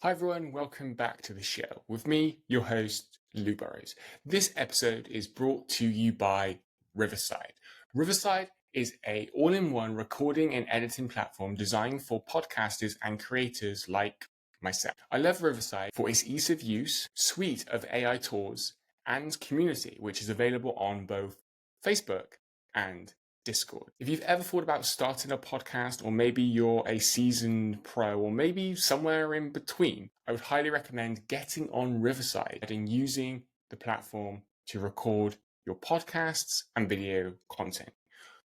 Hi everyone, welcome back to the show. With me, your host, Lou Burrows. This episode is brought to you by Riverside. Riverside is a all-in-one recording and editing platform designed for podcasters and creators like myself. I love Riverside for its ease of use, suite of AI tools, and community, which is available on both Facebook and Discord. If you've ever thought about starting a podcast, or maybe you're a seasoned pro, or maybe somewhere in between, I would highly recommend getting on Riverside and using the platform to record your podcasts and video content.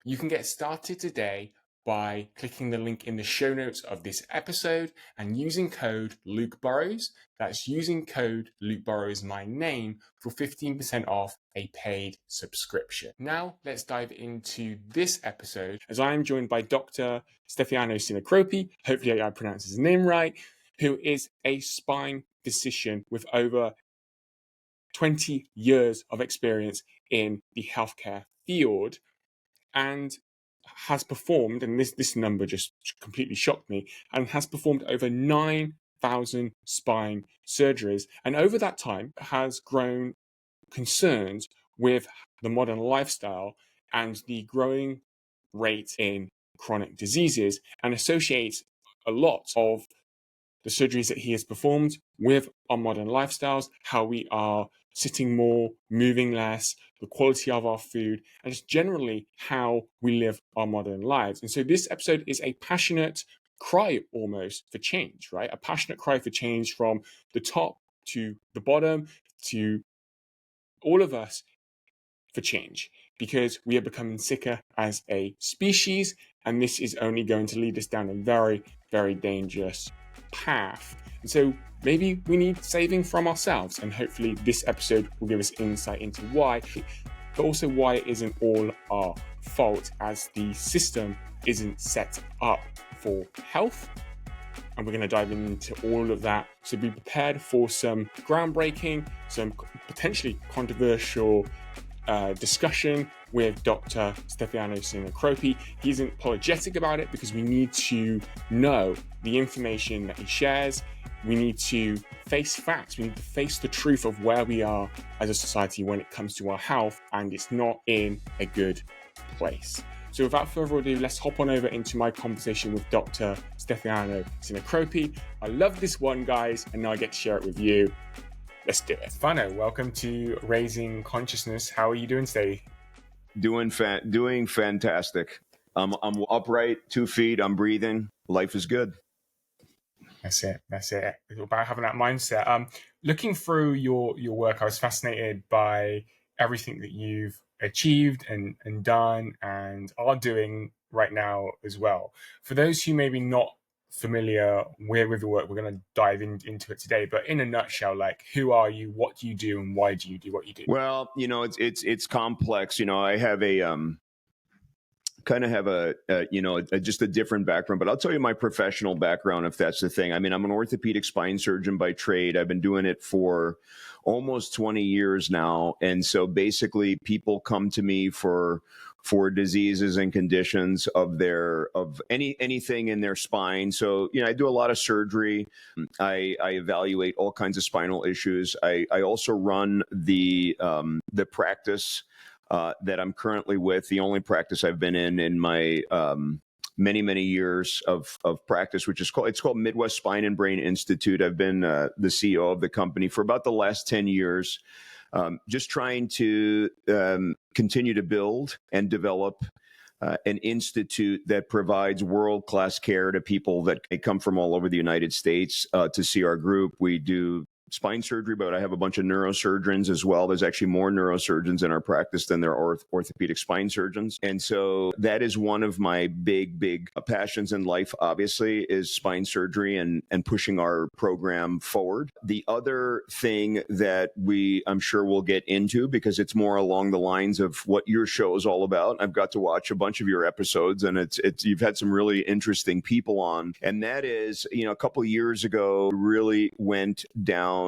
You can get started today by clicking the link in the show notes of this episode and using code Luke Burrows. That's using code Luke Burrows, my name, for 15% off a paid subscription. Now, let's dive into this episode as I am joined by Dr. Stefano Sinicropi, hopefully I pronounced his name right, who is a spine physician with over 20 years of experience in the healthcare field, and has performed, and this number just completely shocked me, and has performed over 9,000 spine surgeries, and over that time has grown concerned with the modern lifestyle and the growing rate in chronic diseases, and associates a lot of the surgeries that he has performed with our modern lifestyles, how we are sitting more, moving less, the quality of our food, and just generally how we live our modern lives. And so this episode is a passionate cry almost for change, right? A passionate cry for change from the top to the bottom to all of us for change, because we are becoming sicker as a species, and this is only going to lead us down a very, very dangerous path. And so maybe we need saving from ourselves, and hopefully this episode will give us insight into why, but also why it isn't all our fault, as the system isn't set up for health. And we're going to dive into all of that. So be prepared for some groundbreaking, some potentially controversial discussion with Dr. Stefano Sinicropi. He isn't apologetic about it, because we need to know the information that he shares. We need to face facts. We need to face the truth of where we are as a society when it comes to our health, and it's not in a good place. So without further ado, let's hop on over into my conversation with Dr. Stefano Sinicropi. I love this one, guys, and now I get to share it with you. Let's do it. Stefano, welcome to Raising Consciousness. How are you doing today? Doing fantastic. I'm upright, 2 feet. I'm breathing. Life is good. That's it. It's about having that mindset. Looking through your work, I was fascinated by everything that you've achieved and done and are doing right now as well. For those who maybe not familiar with your work, we're going to dive into it today. But in a nutshell, like, who are you, what do you do, and why do you do what you do? Well, it's complex. I have just a different background, but I'll tell you my professional background, if that's the thing. I mean, I'm an orthopedic spine surgeon by trade. I've been doing it for almost 20 years now. And so basically people come to me for diseases and conditions of anything in their spine. So, I do a lot of surgery. I evaluate all kinds of spinal issues. I also run the practice that I'm currently with, the only practice I've been in my many, many years of practice, which is called Midwest Spine and Brain Institute. I've been the CEO of the company for about the last 10 years, just trying to continue to build and develop an institute that provides world-class care to people that come from all over the United States to see our group. We do spine surgery, but I have a bunch of neurosurgeons as well. There's actually more neurosurgeons in our practice than there are orthopedic spine surgeons. And so that is one of my big passions in life, obviously, is spine surgery and pushing our program forward. The other thing that I'm sure we'll get into, because it's more along the lines of what your show is all about. I've got to watch a bunch of your episodes, and you've had some really interesting people on. And that is, a couple of years ago, really went down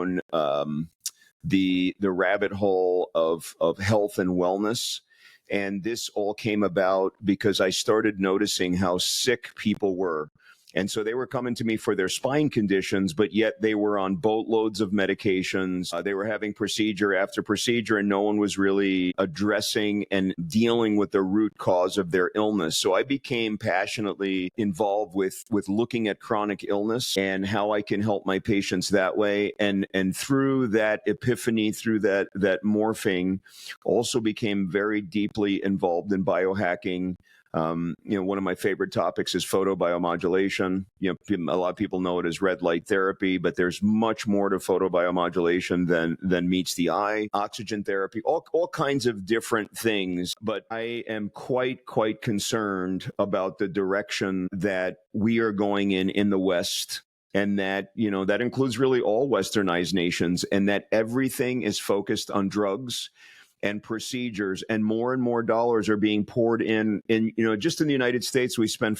the rabbit hole of health and wellness. And this all came about because I started noticing how sick people were. And so they were coming to me for their spine conditions, but yet they were on boatloads of medications. They were having procedure after procedure, and no one was really addressing and dealing with the root cause of their illness. So I became passionately involved with looking at chronic illness and how I can help my patients that way. And through that epiphany, through that morphing, also became very deeply involved in biohacking. One of my favorite topics is photobiomodulation. A lot of people know it as red light therapy, but there's much more to photobiomodulation than meets the eye. Oxygen therapy, all kinds of different things. But I am quite concerned about the direction that we are going in the West. And that, that includes really all westernized nations, and that everything is focused on drugs and procedures, and more dollars are being poured in, just in the United States, we spend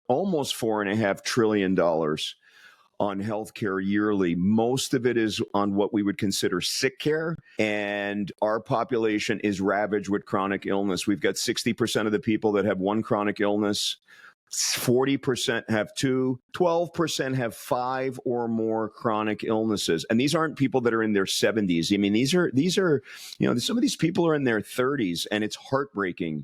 almost $4.5 trillion on healthcare yearly. Most of it is on what we would consider sick care, and our population is ravaged with chronic illness. We've got 60% of the people that have one chronic illness. 40% have 2, 12% have 5 or more chronic illnesses. And these aren't people that are in their 70s. I mean, these are, some of these people are in their 30s, and it's heartbreaking.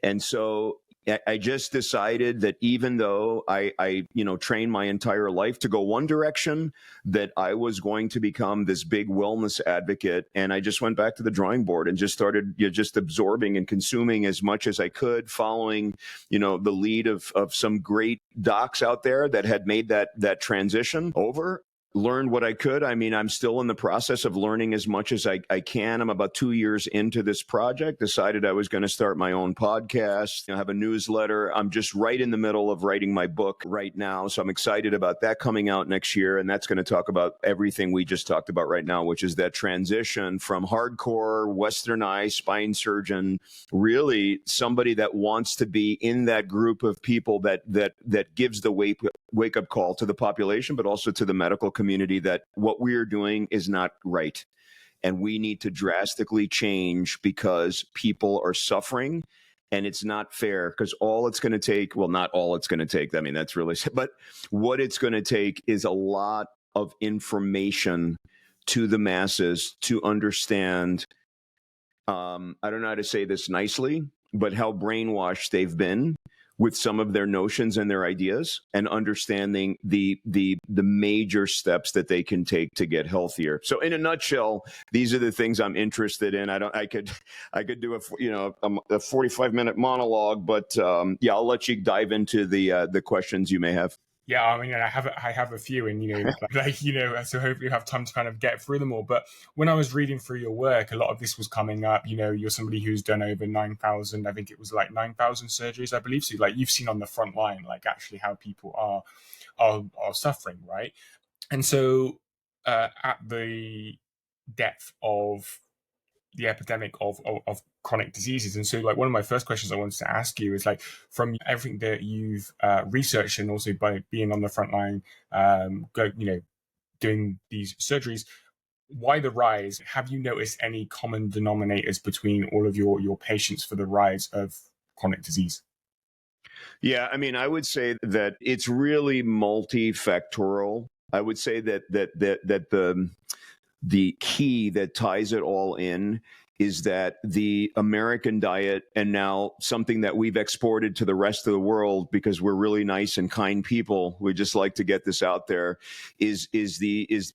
And so I just decided that even though I trained my entire life to go one direction, that I was going to become this big wellness advocate. And I just went back to the drawing board and just started just absorbing and consuming as much as I could, following, the lead of some great docs out there that had made that transition over. Learned what I could. I mean, I'm still in the process of learning as much as I can. I'm about 2 years into this project, decided I was going to start my own podcast, have a newsletter. I'm just right in the middle of writing my book right now. So I'm excited about that coming out next year. And that's going to talk about everything we just talked about right now, which is that transition from hardcore westernized spine surgeon, really somebody that wants to be in that group of people that gives the wake up call to the population, but also to the medical community, that what we're doing is not right. And we need to drastically change because people are suffering, and it's not fair, because all it's going to take, well, not all it's going to take, I mean, that's really, but what it's going to take is a lot of information to the masses to understand, I don't know how to say this nicely, but how brainwashed they've been with some of their notions and their ideas, and understanding the major steps that they can take to get healthier. So in a nutshell, these are the things I'm interested in. I could do a 45-minute monologue, but I'll let you dive into the questions you may have. Yeah, I mean, I have a few, and so hopefully you have time to kind of get through them all. But when I was reading through your work, a lot of this was coming up. You're somebody who's done over 9,000. I think it was like 9,000 surgeries, I believe. So you've seen on the front line, actually how people are suffering, right? And so at the depth of the epidemic of chronic diseases. And so one of my first questions I wanted to ask you is from everything that you've researched, and also by being on the front line, doing these surgeries, why the rise? Have you noticed any common denominators between all of your patients for the rise of chronic disease? Yeah, I mean, I would say that it's really multifactorial. I would say that the key that ties it all in is that the American diet, and now something that we've exported to the rest of the world because we're really nice and kind people, we just like to get this out there, is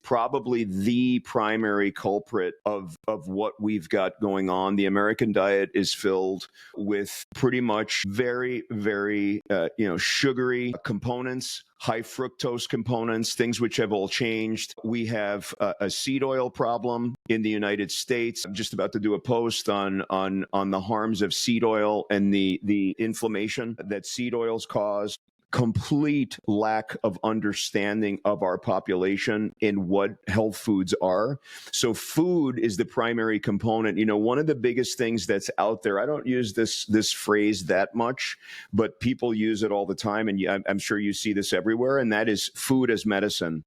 probably the primary culprit of what we've got going on. The American diet is filled with pretty much very, very sugary components, high fructose components, things which have all changed. We have a seed oil problem in the United States. I'm just about to do a post on the harms of seed oil and the inflammation that seed oils cause. Complete lack of understanding of our population in what health foods are. So food is the primary component. One of the biggest things that's out there, I don't use this phrase that much, but people use it all the time, and I'm sure you see this everywhere, and that is food as medicine.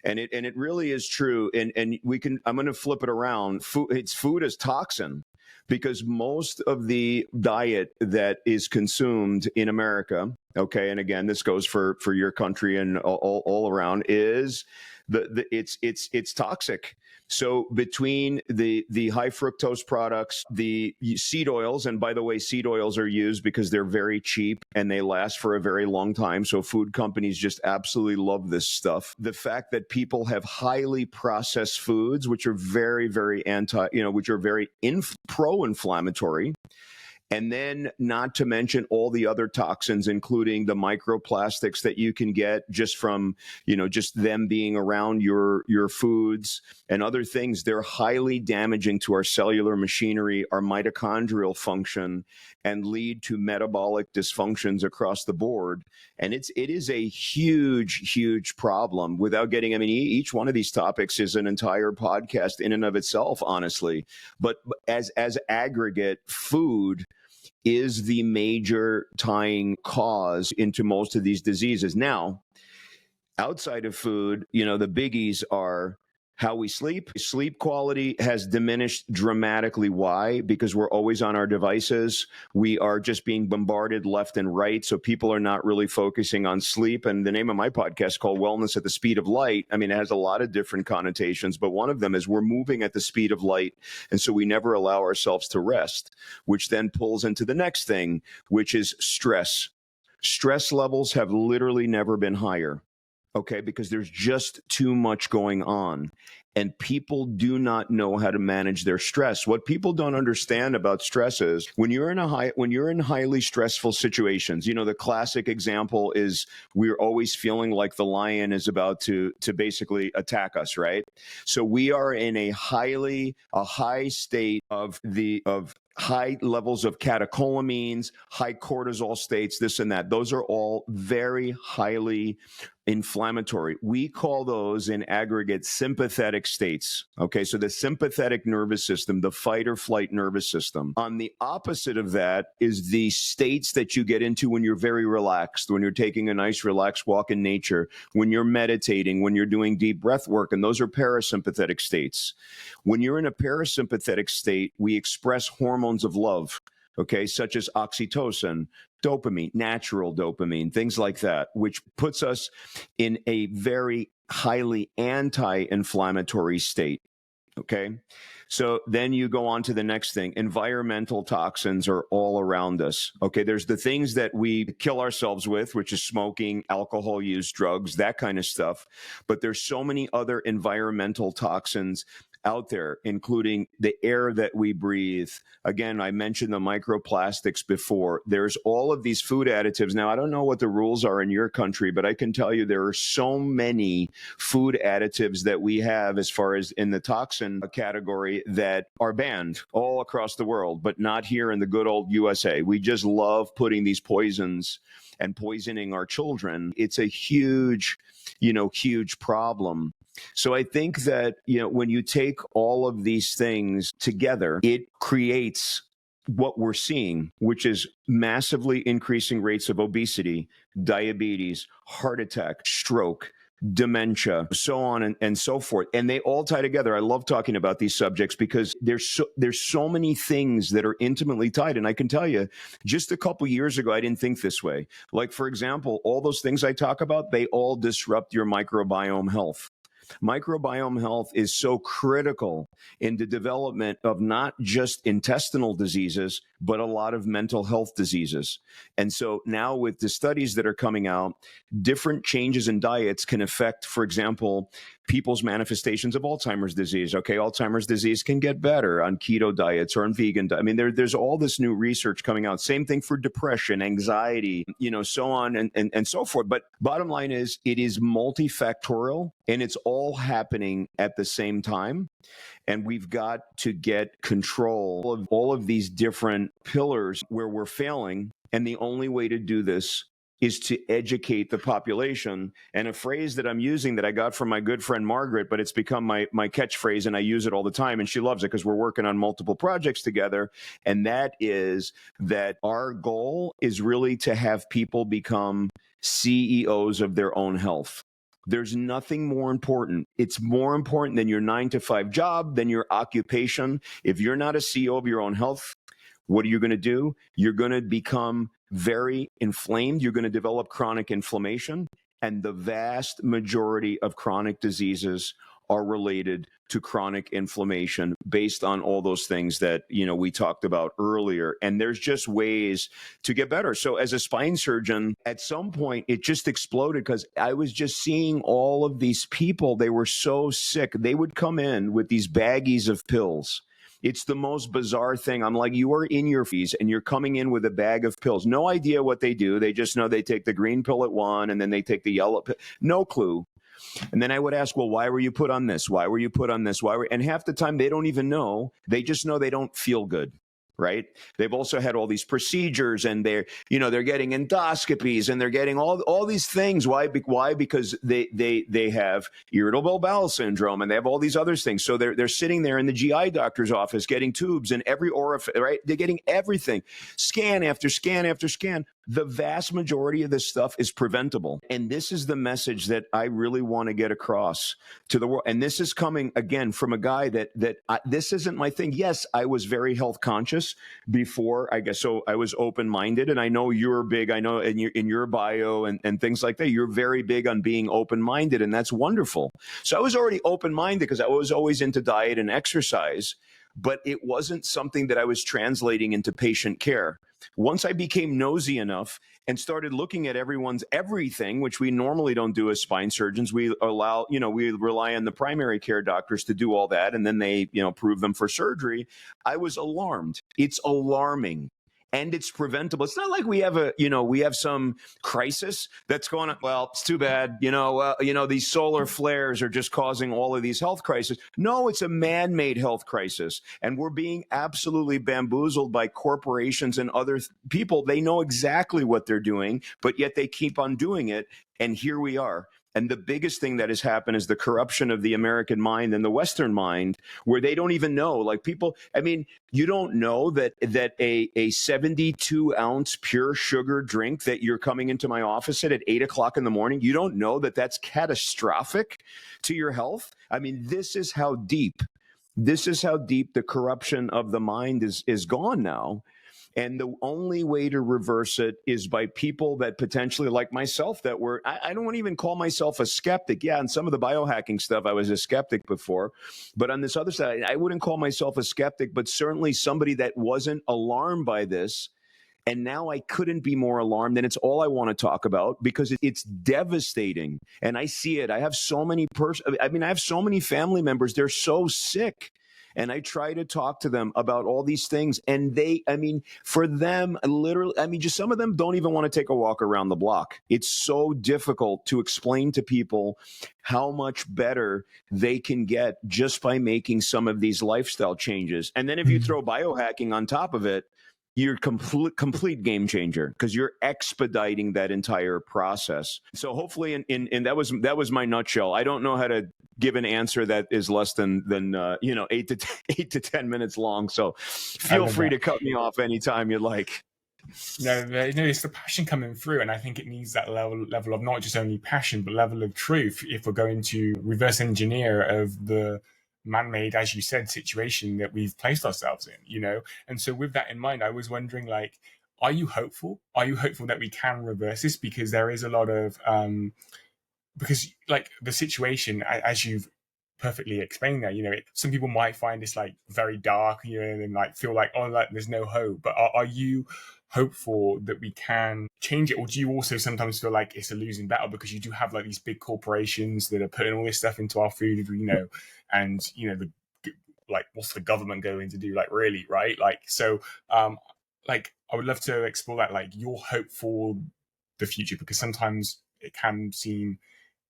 And it really is true. And I'm going to flip it around. Food as toxin. because most of the diet that is consumed in America, okay, and again, this goes for your country and all around, is it's toxic. So between the high fructose products, the seed oils, and by the way, seed oils are used because they're very cheap and they last for a very long time. So food companies just absolutely love this stuff. The fact that people have highly processed foods, which are very, very which are very pro-inflammatory. And then not to mention all the other toxins, including the microplastics that you can get just from, just them being around your foods and other things. They're highly damaging to our cellular machinery, our mitochondrial function, and lead to metabolic dysfunctions across the board. And it is a huge, huge problem without getting, each one of these topics is an entire podcast in and of itself, honestly. But as aggregate, food is the major tying cause into most of these diseases. Now, outside of food, the biggies are how we sleep. Sleep quality has diminished dramatically. Why? Because we're always on our devices. We are just being bombarded left and right. So people are not really focusing on sleep. And the name of my podcast is called Wellness at the Speed of Light. It has a lot of different connotations, but one of them is we're moving at the speed of light. And so we never allow ourselves to rest, which then pulls into the next thing, which is stress. Stress levels have literally never been higher. Okay, because there's just too much going on and people do not know how to manage their stress. What people don't understand about stress is when you're in highly stressful situations, the classic example is we're always feeling like the lion is about to basically attack us, right? So we are in a high state of high levels of catecholamines, high cortisol states, this and that. Those are all very highly inflammatory. We call those in aggregate sympathetic states. Okay, so the sympathetic nervous system, the fight or flight nervous system. On the opposite of that is the states that you get into when you're very relaxed, when you're taking a nice relaxed walk in nature, when you're meditating, when you're doing deep breath work, and those are parasympathetic states. When you're in a parasympathetic state, we express hormones of love. Okay, such as oxytocin, dopamine, natural dopamine, things like that, which puts us in a very highly anti-inflammatory state. Okay, so then you go on to the next thing. Environmental toxins are all around us. Okay, there's the things that we kill ourselves with, which is smoking, alcohol use, drugs, that kind of stuff. But there's so many other environmental toxins out there, including the air that we breathe. Again, I mentioned the microplastics before. There's all of these food additives. Now, I don't know what the rules are in your country, but I can tell you there are so many food additives that we have as far as in the toxin category that are banned all across the world, but not here in the good old USA. We just love putting these poisons and poisoning our children. It's a huge problem. So I think that, when you take all of these things together, it creates what we're seeing, which is massively increasing rates of obesity, diabetes, heart attack, stroke, dementia, so on and so forth. And they all tie together. I love talking about these subjects because there's so many things that are intimately tied. And I can tell you, just a couple years ago, I didn't think this way. Like, for example, all those things I talk about, they all disrupt your microbiome health. Microbiome health is so critical in the development of not just intestinal diseases, but a lot of mental health diseases. And so now with the studies that are coming out, different changes in diets can affect, for example, people's manifestations of Alzheimer's disease. Okay, Alzheimer's disease can get better on keto diets or on vegan diets. There's all this new research coming out. Same thing for depression, anxiety, so on and so forth. But bottom line is, it is multifactorial and it's all happening at the same time. And we've got to get control of all of these different pillars where we're failing. And the only way to do this is to educate the population. And a phrase that I'm using that I got from my good friend Margaret, but it's become my catchphrase and I use it all the time. And she loves it because we're working on multiple projects together. And that is that our goal is really to have people become CEOs of their own health. There's nothing more important. It's more important than your 9 to 5 job, than your occupation. If you're not a CEO of your own health, what are you going to do? You're going to become very inflamed. You're going to develop chronic inflammation. And the vast majority of chronic diseases are related to chronic inflammation based on all those things that, we talked about earlier. And there's just ways to get better. So as a spine surgeon, at some point, it just exploded because I was just seeing all of these people. They were so sick. They would come in with these baggies of pills. It's the most bizarre thing. I'm like, you are in your fees and you're coming in with a bag of pills. No idea what they do. They just know they take the green pill at one and then they take the yellow pill. No clue. And then I would ask, well, why were you put on this? Why were you put on this? And half the time they don't even know. They just know they don't feel good. Right. They've also had all these procedures and they're getting endoscopies and they're getting all these things. Why? Because they have irritable bowel syndrome and they have all these other things. So they're sitting there in the GI doctor's office getting tubes in every orifice, right? They're getting everything, scan after scan after scan. The vast majority of this stuff is preventable. And this is the message that I really want to get across to the world. And this is coming, again, from a guy that this isn't my thing. Yes, I was very health conscious before, I guess. So I was open-minded. And I know you're big. I know in your bio and things like that, you're very big on being open-minded. And that's wonderful. So I was already open-minded because I was always into diet and exercise. But it wasn't something that I was translating into patient care. Once I became nosy enough and started looking at everyone's everything, which we normally don't do as spine surgeons, we rely on the primary care doctors to do all that. And then they, approve them for surgery. I was alarmed. It's alarming. And it's preventable. It's not like we have some crisis that's going on. Well, it's too bad. These solar flares are just causing all of these health crises. No, it's a man-made health crisis. And we're being absolutely bamboozled by corporations and other people. They know exactly what they're doing, but yet they keep on doing it. And here we are. And the biggest thing that has happened is the corruption of the American mind and the Western mind, where they don't even know. Like people, you don't know that a 72-ounce pure sugar drink that you're coming into my office at 8 o'clock in the morning, you don't know that that's catastrophic to your health. This is how deep the corruption of the mind is gone now. And the only way to reverse it is by people that potentially, like myself, that were, I don't even call myself a skeptic. Yeah, on some of the biohacking stuff, I was a skeptic before. But on this other side, I wouldn't call myself a skeptic, but certainly somebody that wasn't alarmed by this. And now I couldn't be more alarmed. And it's all I want to talk about because it's devastating. And I see it. I have so many I have so many family members. They're so sick. And I try to talk to them about all these things. And for them, literally, just some of them don't even want to take a walk around the block. It's so difficult to explain to people how much better they can get just by making some of these lifestyle changes. And then if you throw biohacking on top of it, you're complete game changer because you're expediting that entire process. So hopefully, and that was my nutshell. I don't know how to give an answer that is less than 8 to 10 minutes long. So feel free to cut me off anytime you'd like. No, it's the passion coming through, and I think it needs that level of not just only passion but level of truth if we're going to reverse engineer of the man-made, as you said, situation that we've placed ourselves in, And so with that in mind, I was wondering, are you hopeful? Are you hopeful that we can reverse this? Because there is a lot of, the situation, as you've perfectly explained there, some people might find this very dark, and feel like, there's no hope. But are you hopeful that we can change it? Or do you also sometimes feel like it's a losing battle because you do have these big corporations that are putting all this stuff into our food, and what's the government going to do, really, right? I would love to explore that, your hope for the future, because sometimes it can seem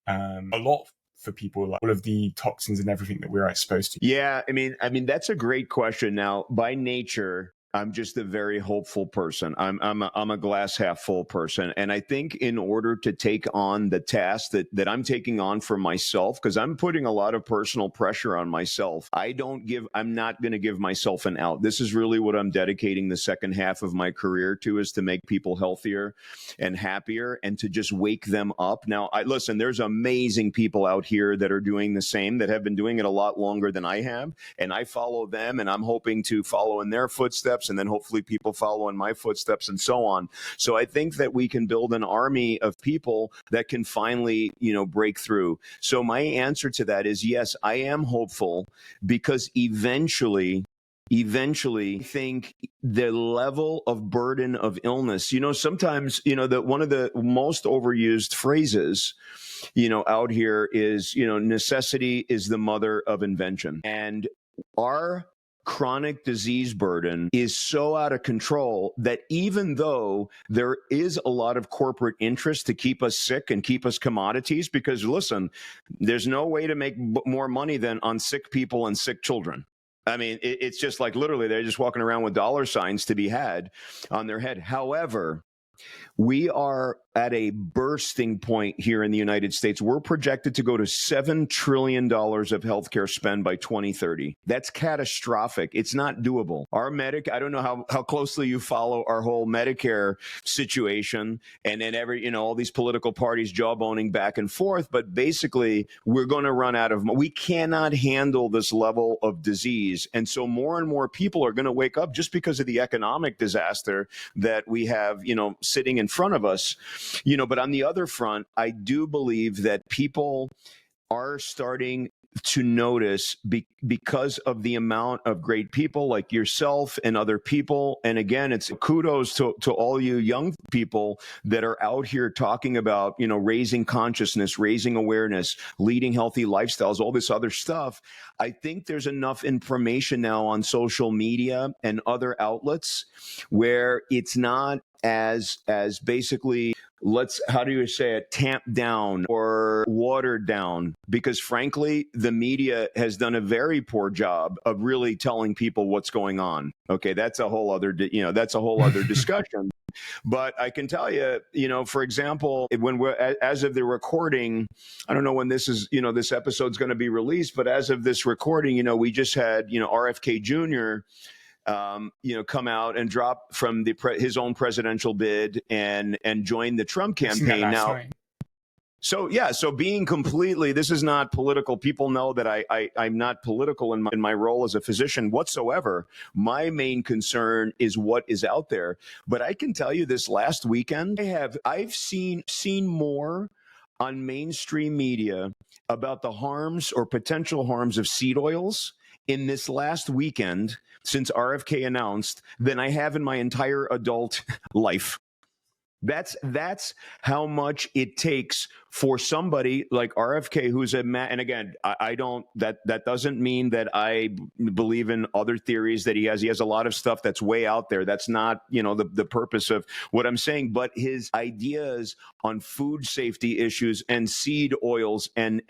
a lot for people, all of the toxins and everything that we're exposed to. Yeah, that's a great question. Now, by nature, I'm just a very hopeful person. I'm a glass half full person. And I think in order to take on the task that I'm taking on for myself, because I'm putting a lot of personal pressure on myself, I'm not going to give myself an out. This is really what I'm dedicating the second half of my career to, is to make people healthier and happier and to just wake them up. Now, listen, there's amazing people out here that are doing the same, that have been doing it a lot longer than I have. And I follow them, and I'm hoping to follow in their footsteps, and then hopefully people follow in my footsteps, and so on. So I think that we can build an army of people that can finally, break through. So my answer to that is yes, I am hopeful, because eventually, I think the level of burden of illness, sometimes, that one of the most overused phrases, out here is, necessity is the mother of invention. And our chronic disease burden is so out of control that even though there is a lot of corporate interest to keep us sick and keep us commodities, because listen, there's no way to make more money than on sick people and sick children. I mean, it's just like literally they're just walking around with dollar signs to be had on their head. However, we are at a bursting point here in the United States. We're projected to go to $7 trillion of healthcare spend by 2030. That's catastrophic. It's not doable. I don't know how closely you follow our whole Medicare situation, and then all these political parties jawboning back and forth, but basically we're going to run out of, we cannot handle this level of disease. And so more and more people are going to wake up just because of the economic disaster that we have, sitting in front of us. But on the other front, I do believe that people are starting to notice because of the amount of great people like yourself and other people. And again, it's kudos to all you young people that are out here talking about, raising consciousness, raising awareness, leading healthy lifestyles, all this other stuff. I think there's enough information now on social media and other outlets where it's not as basically, tamped down or watered down, because frankly, the media has done a very poor job of really telling people what's going on. Okay, that's a whole other, discussion. But I can tell you, for example, as of the recording, I don't know when this is, this episode's going to be released, but as of this recording, we just had, RFK Jr., come out and drop from his own presidential bid and join the Trump campaign now. Right. So being completely, this is not political. People know that I'm not political in my role as a physician whatsoever. My main concern is what is out there. But I can tell you this last weekend, I've seen more on mainstream media about the harms or potential harms of seed oils in this last weekend since RFK announced than I have in my entire adult life. That's how much it takes for somebody like RFK, who's and again, I don't, that doesn't mean that I believe in other theories that he has. He has a lot of stuff that's way out there. That's not, the purpose of what I'm saying, but his ideas on food safety issues and seed oils and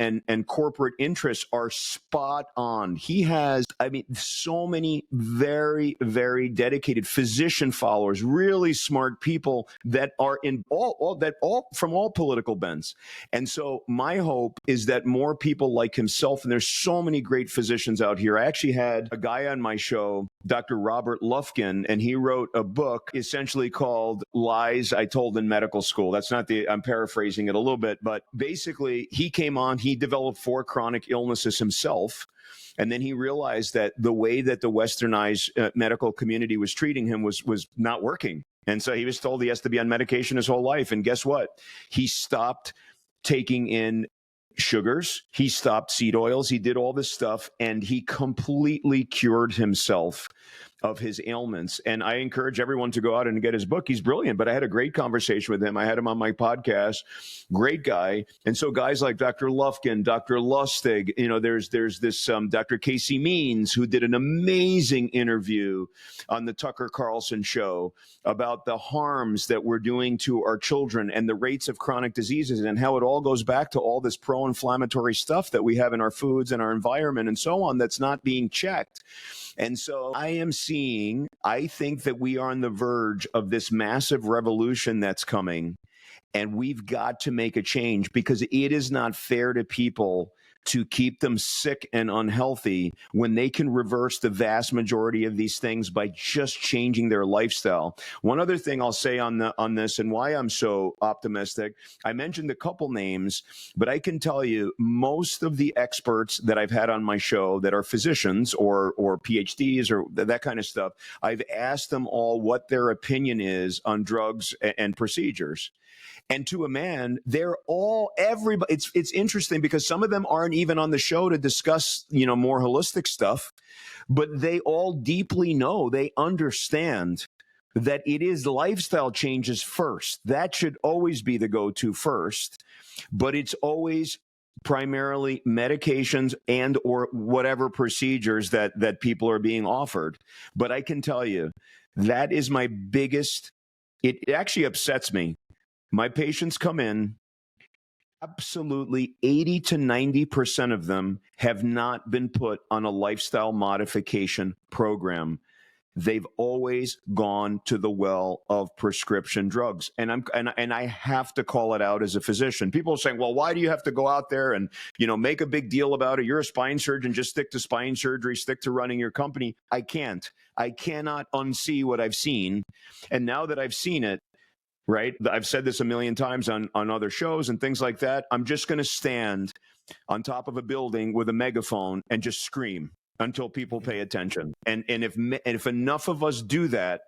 corporate interests are spot on. He has, so many very, very dedicated physician followers, really smart people that are in all from all political bents. And so my hope is that more people like himself, and there's so many great physicians out here. I actually had a guy on my show, Dr. Robert Lufkin, and he wrote a book essentially called Lies I Told in Medical School. That's not I'm paraphrasing it a little bit, but basically he came on, he developed 4 chronic illnesses himself. And then he realized that the way that the westernized medical community was treating him was not working. And so he was told he has to be on medication his whole life. And guess what? He stopped taking in sugars. He stopped seed oils. He did all this stuff, and he completely cured himself of his ailments. And I encourage everyone to go out and get his book. He's brilliant, but I had a great conversation with him. I had him on my podcast. Great guy. And so guys like Dr. Lufkin, Dr. Lustig, there's this Dr. Casey Means, who did an amazing interview on the Tucker Carlson show about the harms that we're doing to our children and the rates of chronic diseases, and how it all goes back to all this pro-inflammatory stuff that we have in our foods and our environment and so on that's not being checked. And so I am seeing seeing, I think that we are on the verge of this massive revolution that's coming. And we've got to make a change because it is not fair to people to keep them sick and unhealthy when they can reverse the vast majority of these things by just changing their lifestyle. One other thing I'll say on this and why I'm so optimistic, I mentioned a couple names, but I can tell you most of the experts that I've had on my show that are physicians or PhDs or that kind of stuff, I've asked them all what their opinion is on drugs and procedures. And to a man, they're all everybody. It's interesting because some of them aren't even on the show to discuss, more holistic stuff, but they all deeply know, they understand that it is lifestyle changes first. That should always be the go-to first, but it's always primarily medications and or whatever procedures that people are being offered. But I can tell you, that is my biggest, it actually upsets me. My patients come in, absolutely 80 to 90% of them have not been put on a lifestyle modification program. They've always gone to the well of prescription drugs. And I have to call it out as a physician. People are saying, well, why do you have to go out there and, make a big deal about it? You're a spine surgeon, just stick to spine surgery, stick to running your company. I cannot unsee what I've seen. And now that I've seen it, right? I've said this a million times on other shows and things like that. I'm just going to stand on top of a building with a megaphone and just scream until people pay attention. And if enough of us do that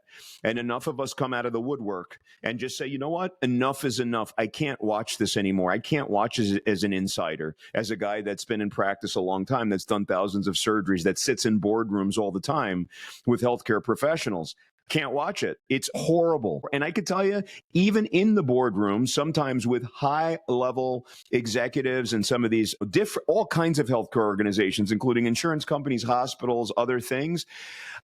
and enough of us come out of the woodwork and just say, you know what, enough is enough. I can't watch this anymore. I can't watch as an insider, as a guy that's been in practice a long time, that's done thousands of surgeries, that sits in boardrooms all the time with healthcare professionals. Can't watch it. It's horrible. And I could tell you, even in the boardroom, sometimes with high level executives and some of these all kinds of healthcare organizations, including insurance companies, hospitals, other things,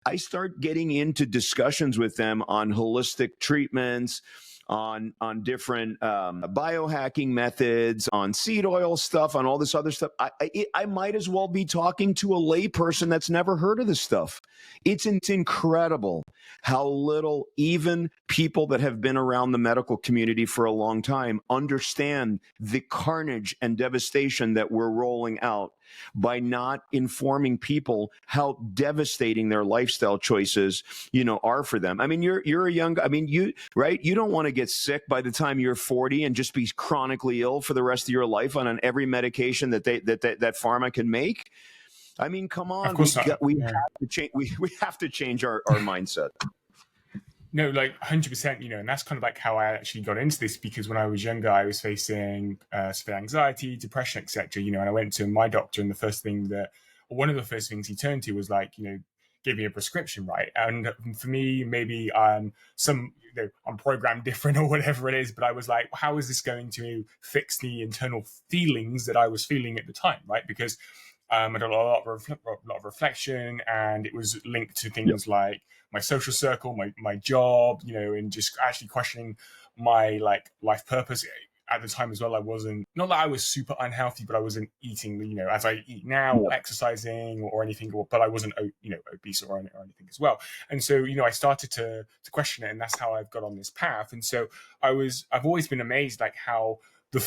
I start getting into discussions with them on holistic treatments, on different biohacking methods, on seed oil stuff, on all this other stuff. I might as well be talking to a layperson that's never heard of this stuff. It's incredible how little even people that have been around the medical community for a long time understand the carnage and devastation that we're rolling out by not informing people how devastating their lifestyle choices, are for them. I mean, you're a young, you don't want to get sick by the time you're 40 and just be chronically ill for the rest of your life on every medication that pharma can make. I mean, come on, we have to change. We have to change our mindset. No, like 100%, and that's kind of like how I actually got into this, because when I was younger, I was facing severe anxiety, depression, etc. And I went to my doctor, and one of the first things he turned to was like, give me a prescription, right? And for me, maybe I'm programmed different or whatever it is, but I was like, how is this going to fix the internal feelings that I was feeling at the time, right? Because I did a lot of reflection, and it was linked to things like my social circle, my job, and just actually questioning my life purpose. At the time as well, I wasn't, not that I was super unhealthy, but I wasn't eating, as I eat now, or exercising or anything, but I wasn't, obese or anything as well. And so, I started to question it, and that's how I've got on this path. And so I've always been amazed, like how the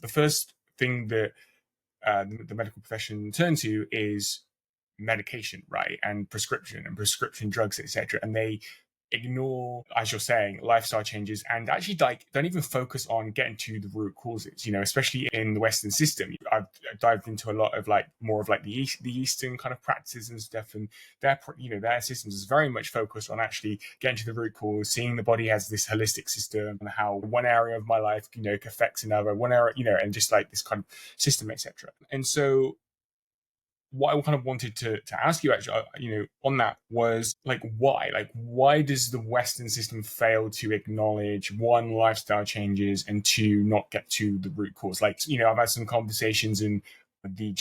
first thing that the medical profession turn to is medication, right? And prescription drugs, etc. And they ignore, as you're saying, lifestyle changes, and actually don't even focus on getting to the root causes, especially in the Western system. I've dived into a lot of more of the Eastern kind of practices and stuff, and their systems is very much focused on actually getting to the root cause, seeing the body as this holistic system, and how one area of my life affects another, one area, and just this kind of system, etc. And so what I kind of wanted to ask you actually, on that was why does the Western system fail to acknowledge, one, lifestyle changes, and two, not get to the root cause? I've had some conversations, and the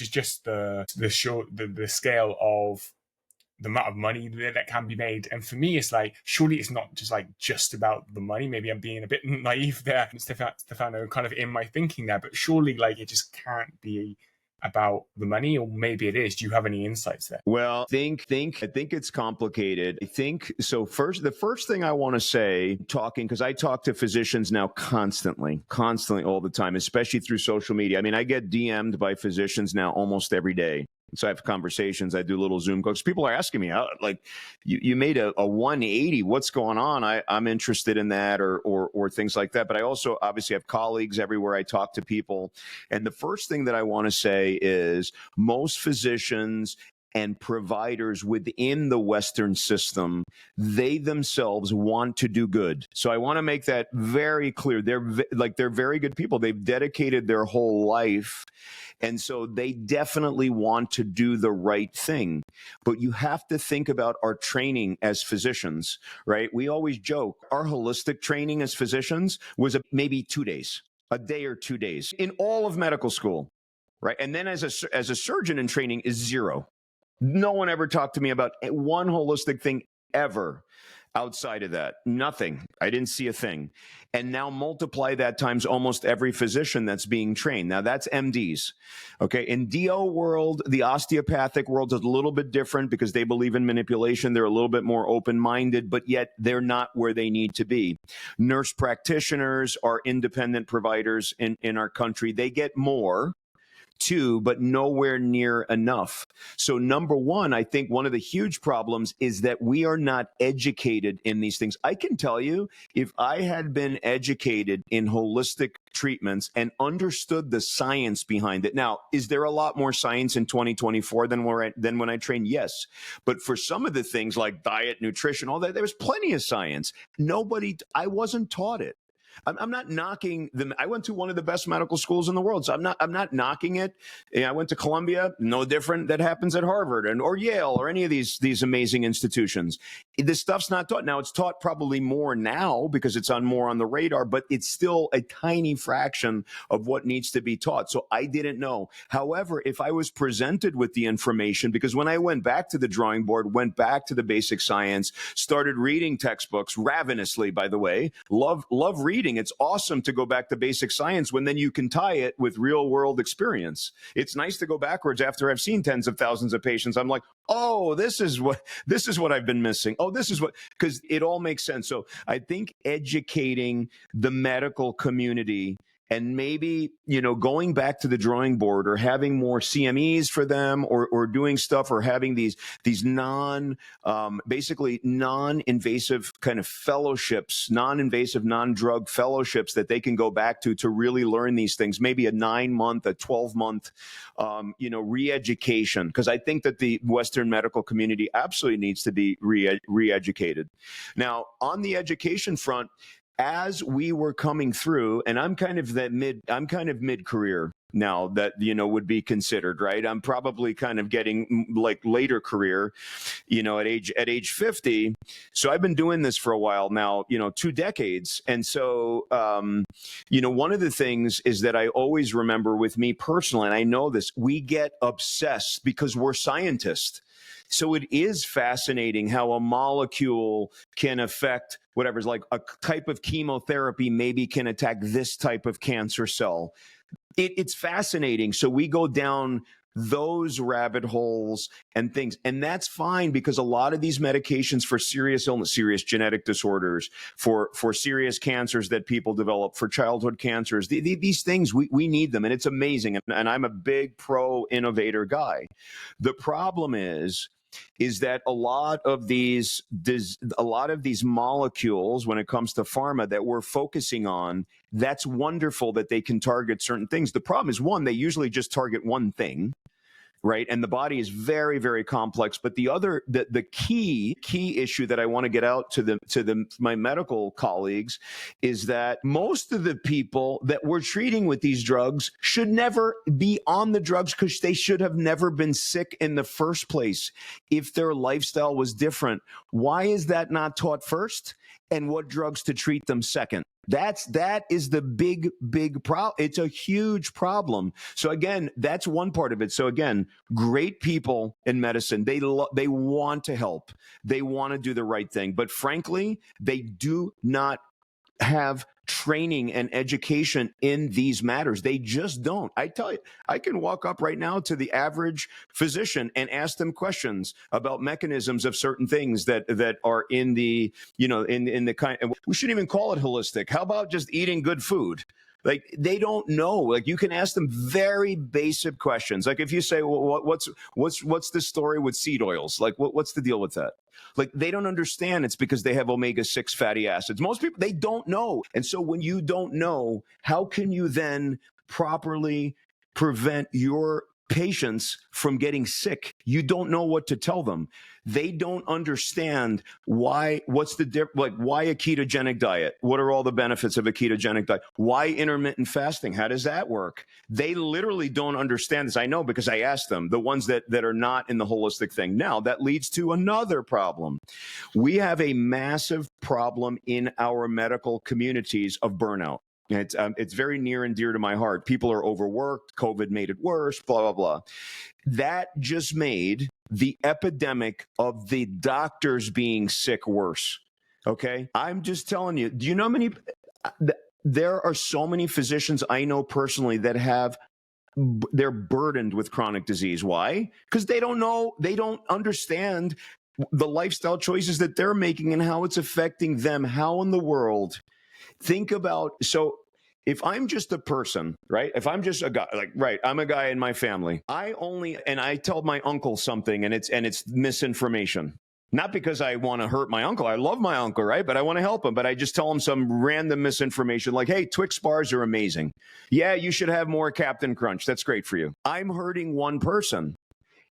scale of the amount of money that can be made. And for me, it's surely it's not just about the money. Maybe I'm being a bit naive there, Stefano, kind of in my thinking there, but surely it just can't be about the money, or maybe it is. Do you have any insights there? Well, I think it's complicated. I think so. The first thing I want to say, because I talk to physicians now constantly, all the time, especially through social media. I mean, I get DM'd by physicians now almost every day. So I have conversations. I do little Zoom calls. People are asking me, like, you made a 180. What's going on? I'm interested in that, or things like that. But I also obviously have colleagues everywhere. I talk to people. And the first thing that I want to say is most physicians and providers within the Western system, they themselves want to do good. So I want to make that very clear. They're very good people. They've dedicated their whole life. And so they definitely want to do the right thing. But you have to think about our training as physicians, right? We always joke our holistic training as physicians was maybe 2 days, a day or 2 days in all of medical school, right? And then as a surgeon in training is zero. No one ever talked to me about one holistic thing ever. Outside of that, nothing. I didn't see a thing. And now multiply that times almost every physician that's being trained. Now that's MDs. Okay. In DO world, the osteopathic world is a little bit different because they believe in manipulation. They're a little bit more open-minded, but yet they're not where they need to be. Nurse practitioners are independent providers in our country. They get more too, but nowhere near enough. So number one, I think one of the huge problems is that we are not educated in these things. I can tell you, if I had been educated in holistic treatments and understood the science behind it. Now, is there a lot more science in 2024 than when I trained? Yes. But for some of the things like diet, nutrition, all that, there was plenty of science. I wasn't taught it. I'm not knocking them. I went to one of the best medical schools in the world, so I'm not knocking it. I went to Columbia, no different that happens at Harvard or Yale or any of these amazing institutions. This stuff's not taught. Now it's taught probably more now because it's more on the radar, but it's still a tiny fraction of what needs to be taught. So I didn't know. However, if I was presented with the information, because when I went back to the drawing board, went back to the basic science, started reading textbooks ravenously, by the way, love reading. It's awesome to go back to basic science when then you can tie it with real world experience. It's nice to go backwards after I've seen tens of thousands of patients. I'm like, oh, this is what I've been missing. Oh, because it all makes sense. So I think educating the medical community and maybe, going back to the drawing board or having more CMEs for them or doing stuff or having these basically non-invasive kind of fellowships, non-invasive, non-drug fellowships that they can go back to really learn these things, maybe a 9-month, a 12-month, re-education. Because I think that the Western medical community absolutely needs to be re-educated. Now, on the education front, as we were coming through, and I'm kind of mid-career now that, would be considered, right? I'm probably kind of getting like later career, at age 50. So I've been doing this for a while now, 2 decades. And so, one of the things is that I always remember with me personally, and I know this, we get obsessed because we're scientists. So it is fascinating how a molecule can affect whatever's like a type of chemotherapy maybe can attack this type of cancer cell. It's fascinating. So we go down those rabbit holes and things. And that's fine because a lot of these medications for serious illness, serious genetic disorders, for serious cancers that people develop, for childhood cancers, these things, we need them. And it's amazing. And I'm a big pro-innovator guy. The problem is that a lot of these molecules, when it comes to pharma that we're focusing on, that's wonderful that they can target certain things. The problem is, one, they usually just target one thing, right? And the body is very, very complex. But the key issue that I want to get out to my medical colleagues is that most of the people that we're treating with these drugs should never be on the drugs because they should have never been sick in the first place. If their lifestyle was different, why is that not taught first? And what drugs to treat them second? That is the big problem. It's a huge problem. So again, that's one part of it. So again, great people in medicine, they want to help. They want to do the right thing. But frankly, they do not have training and education in these matters. They just don't. I tell you, I can walk up right now to the average physician and ask them questions about mechanisms of certain things that are in the, in the kind, we shouldn't even call it holistic. How about just eating good food? Like, they don't know. Like, you can ask them very basic questions. Like, if you say, well, what's the story with seed oils? Like, what's the deal with that? Like, they don't understand. It's because they have omega-6 fatty acids. Most people, they don't know. And so when you don't know, how can you then properly prevent your patients from getting sick? You don't know what to tell them. They don't understand why a ketogenic diet? What are all the benefits of a ketogenic diet? Why intermittent fasting? How does that work? They literally don't understand this. I know, because I asked them, the ones that are not in the holistic thing. Now, that leads to another problem. We have a massive problem in our medical communities of burnout. It's very near and dear to my heart. People are overworked. COVID made it worse, blah, blah, blah. That just made the epidemic of the doctors being sick worse. Okay? I'm just telling you, do you know how many? There are so many physicians I know personally that they're burdened with chronic disease. Why? Because they don't know, they don't understand the lifestyle choices that they're making and how it's affecting them. How in the world? Think about, so if I'm just a person, right? If I'm just a guy, I'm a guy in my family. And I tell my uncle something and it's misinformation. Not because I want to hurt my uncle. I love my uncle, right? But I want to help him. But I just tell him some random misinformation like, hey, Twix bars are amazing. Yeah, you should have more Captain Crunch. That's great for you. I'm hurting one person.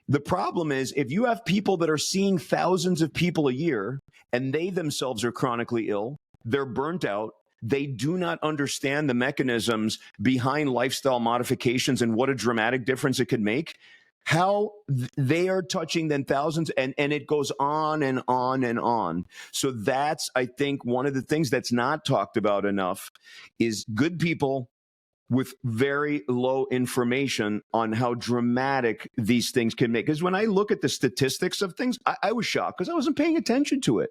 The problem is, if you have people that are seeing thousands of people a year and they themselves are chronically ill, they're burnt out, they do not understand the mechanisms behind lifestyle modifications and what a dramatic difference it can make, how they are touching then thousands, and it goes on and on and on. So that's, I think, one of the things that's not talked about enough is good people with very low information on how dramatic these things can make. Because when I look at the statistics of things, I was shocked because I wasn't paying attention to it.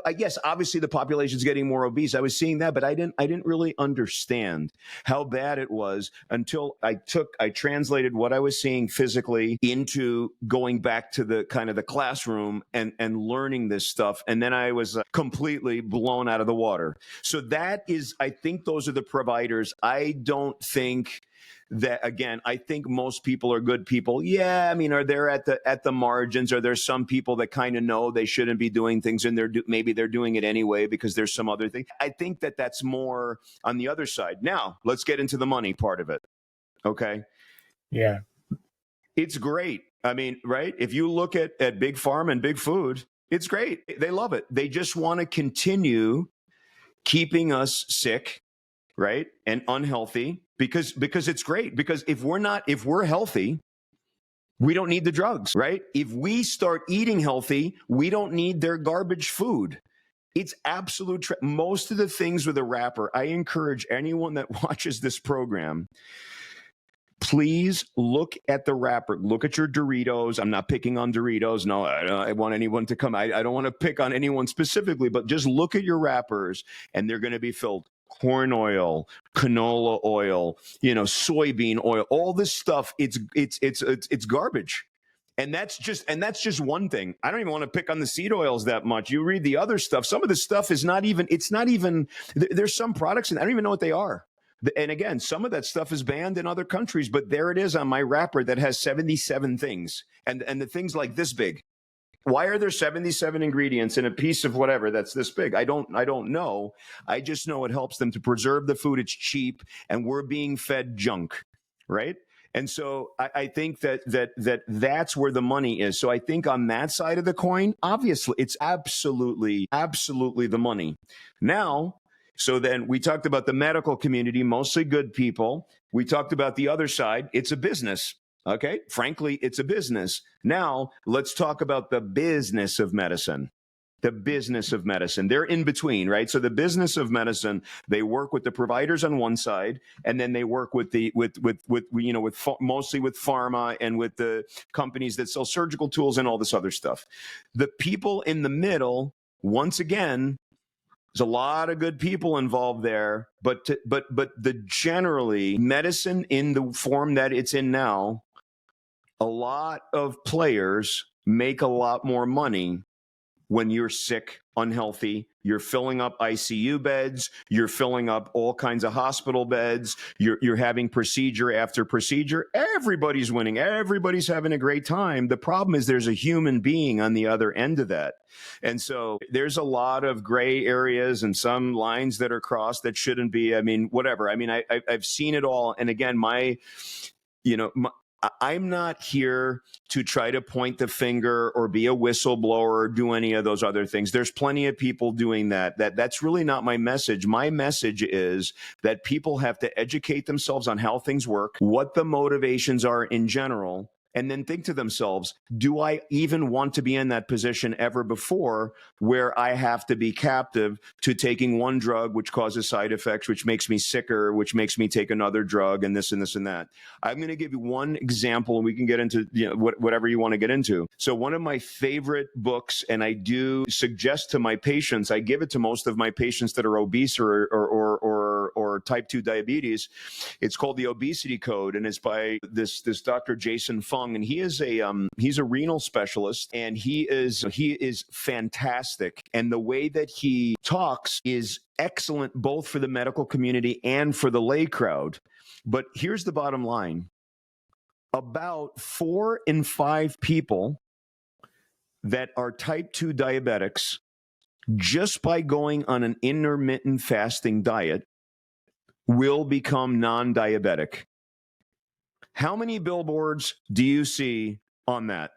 I guess obviously the population is getting more obese. I was seeing that, but I didn't really understand how bad it was until I translated what I was seeing physically into going back to the kind of the classroom and learning this stuff. And then I was completely blown out of the water. So that is, I think those are the providers. I don't think that, again, I think most people are good people. Yeah, I mean, are there at the margins? Are there some people that kind of know they shouldn't be doing things and maybe they're doing it anyway because there's some other thing? I think that's more on the other side. Now, let's get into the money part of it. Okay? Yeah. It's great. I mean, right? If you look at Big Pharma and Big Food, it's great. They love it. They just want to continue keeping us sick, right? And unhealthy because it's great. Because if we're healthy, we don't need the drugs, right? If we start eating healthy, we don't need their garbage food. It's absolute. Most of the things with a wrapper, I encourage anyone that watches this program, please look at the wrapper. Look at your Doritos. I'm not picking on Doritos. No, I want anyone to come. I don't want to pick on anyone specifically, but just look at your wrappers and they're going to be filled corn oil, canola oil, soybean oil, all this stuff. It's garbage. And that's just one thing. I don't even want to pick on the seed oils that much. You read the other stuff. Some of the stuff is not even, there's some products and I don't even know what they are. And again, some of that stuff is banned in other countries, but there it is on my wrapper that has 77 things. And the things like this big. Why are there 77 ingredients in a piece of whatever that's this big? I don't know. I just know it helps them to preserve the food. It's cheap and we're being fed junk, right? And so I think that's where the money is. So I think on that side of the coin, obviously, it's absolutely the money. Now, so then we talked about the medical community, mostly good people. We talked about the other side. It's a business. Okay. Frankly, it's a business. Now let's talk about the business of medicine. The business of medicine. They're in between, right? So the business of medicine, they work with the providers on one side, and then they work with mostly with pharma and with the companies that sell surgical tools and all this other stuff. The people in the middle, once again, There's a lot of good people involved there, but the generally medicine in the form that it's in now, a lot of players make a lot more money when you're sick, unhealthy. You're filling up ICU beds, you're filling up all kinds of hospital beds, you're having procedure after procedure. Everybody's winning, everybody's having a great time. The problem is there's a human being on the other end of that. And so there's a lot of gray areas and some lines that are crossed that shouldn't be. I mean, whatever. I mean, I've seen it all. And again, I'm not here to try to point the finger or be a whistleblower or do any of those other things. There's plenty of people doing that. That's really not my message. My message is that people have to educate themselves on how things work, what the motivations are in general, and then think to themselves, do I even want to be in that position ever before where I have to be captive to taking one drug, which causes side effects, which makes me sicker, which makes me take another drug, and this and this and that. I'm going to give you one example, and we can get into whatever you want to get into. So one of my favorite books, and I do suggest to my patients, I give it to most of my patients that are obese or type 2 diabetes. It's called The Obesity Code, and it's by this Dr. Jason Fung. And he's a renal specialist, and he is fantastic. And the way that he talks is excellent, both for the medical community and for the lay crowd. But here's the bottom line. About 4 in 5 people that are type 2 diabetics, just by going on an intermittent fasting diet, will become non-diabetic. How many billboards do you see on that?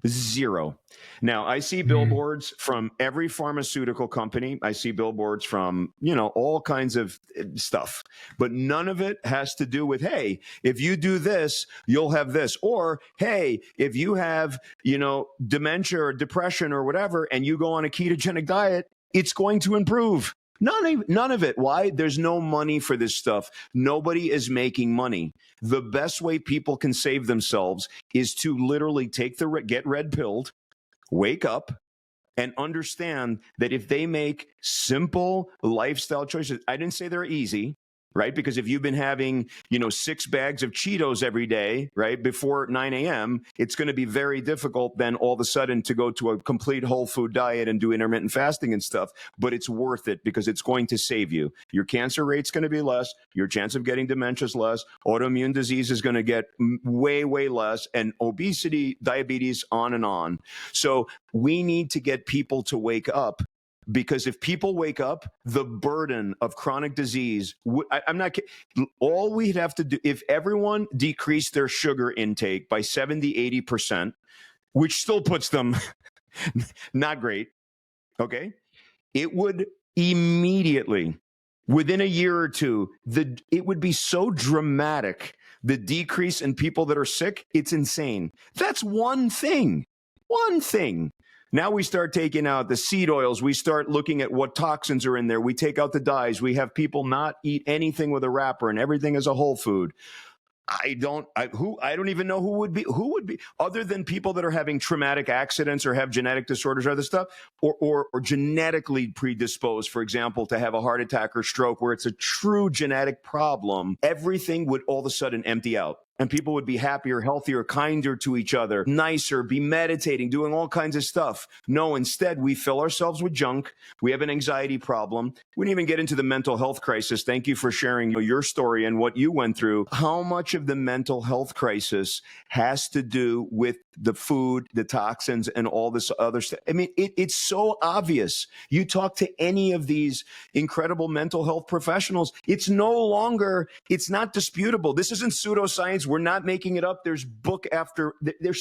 0. Now, I see billboards from every pharmaceutical company. I see billboards from, all kinds of stuff. But none of it has to do with, hey, if you do this, you'll have this. Or, hey, if you have, dementia or depression or whatever, and you go on a ketogenic diet, it's going to improve. None of it. Why? There's no money for this stuff. Nobody is making money. The best way people can save themselves is to literally get red pilled, wake up, and understand that if they make simple lifestyle choices, I didn't say they're easy, right? Because if you've been having, 6 bags of Cheetos every day, right, before 9 a.m., it's going to be very difficult then all of a sudden to go to a complete whole food diet and do intermittent fasting and stuff. But it's worth it because it's going to save you. Your cancer rate's going to be less. Your chance of getting dementia is less. Autoimmune disease is going to get way, way less. And obesity, diabetes, on and on. So we need to get people to wake up. Because if people wake up, the burden of chronic disease, all we'd have to do, if everyone decreased their sugar intake by 70, 80%, which still puts them not great, okay, it would immediately, within a year or two, it would be so dramatic, the decrease in people that are sick, it's insane. That's one thing. Now we start taking out the seed oils. We start looking at what toxins are in there. We take out the dyes. We have people not eat anything with a wrapper and everything is a whole food. I don't even know who would be other than people that are having traumatic accidents or have genetic disorders or other stuff, or genetically predisposed, for example, to have a heart attack or stroke where it's a true genetic problem. Everything would all of a sudden empty out. And people would be happier, healthier, kinder to each other, nicer, be meditating, doing all kinds of stuff. No, instead, we fill ourselves with junk. We have an anxiety problem. We didn't even get into the mental health crisis. Thank you for sharing your story and what you went through. How much of the mental health crisis has to do with the food, the toxins, and all this other stuff? I mean, it's so obvious. You talk to any of these incredible mental health professionals, it's not disputable. This isn't pseudoscience. We're not making it up. There's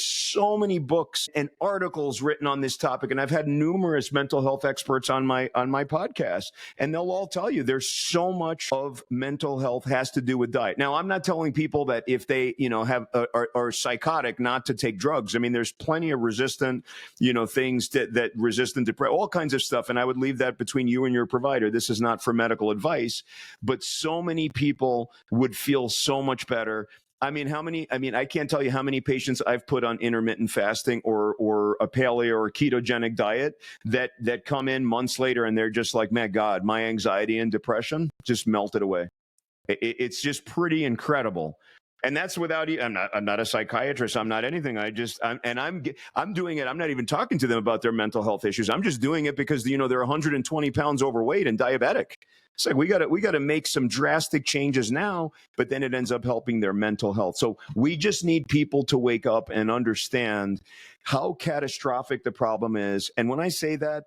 so many books and articles written on this topic. And I've had numerous mental health experts on my podcast, and they'll all tell you there's so much of mental health has to do with diet. Now, I'm not telling people that if they, are psychotic not to take drugs. I mean, there's plenty of resistant, things that resistant depression, all kinds of stuff. And I would leave that between you and your provider. This is not for medical advice, but so many people would feel so much better I mean, I can't tell you how many patients I've put on intermittent fasting or a paleo or ketogenic diet that come in months later and they're just like, man, God, my anxiety and depression just melted away. It's just pretty incredible. And that's without, I'm not a psychiatrist. I'm not anything. I'm doing it. I'm not even talking to them about their mental health issues. I'm just doing it because, they're 120 pounds overweight and diabetic. It's like, we got to make some drastic changes now, but then it ends up helping their mental health. So we just need people to wake up and understand how catastrophic the problem is. And when I say that,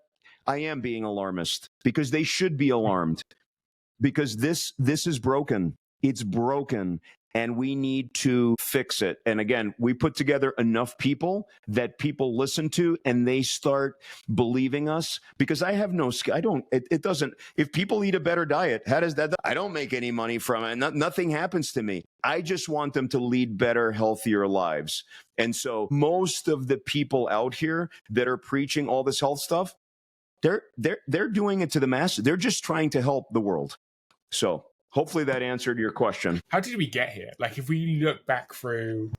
I am being alarmist because they should be alarmed because this is broken. It's broken. And we need to fix it. And again, we put together enough people that people listen to and they start believing us because I have no, it doesn't, if people eat a better diet, how does that, I don't make any money from it. Nothing happens to me. I just want them to lead better, healthier lives. And so most of the people out here that are preaching all this health stuff, they're doing it to the masses. They're just trying to help the world. So hopefully that answered your question. How did we get here? Like, if we look back through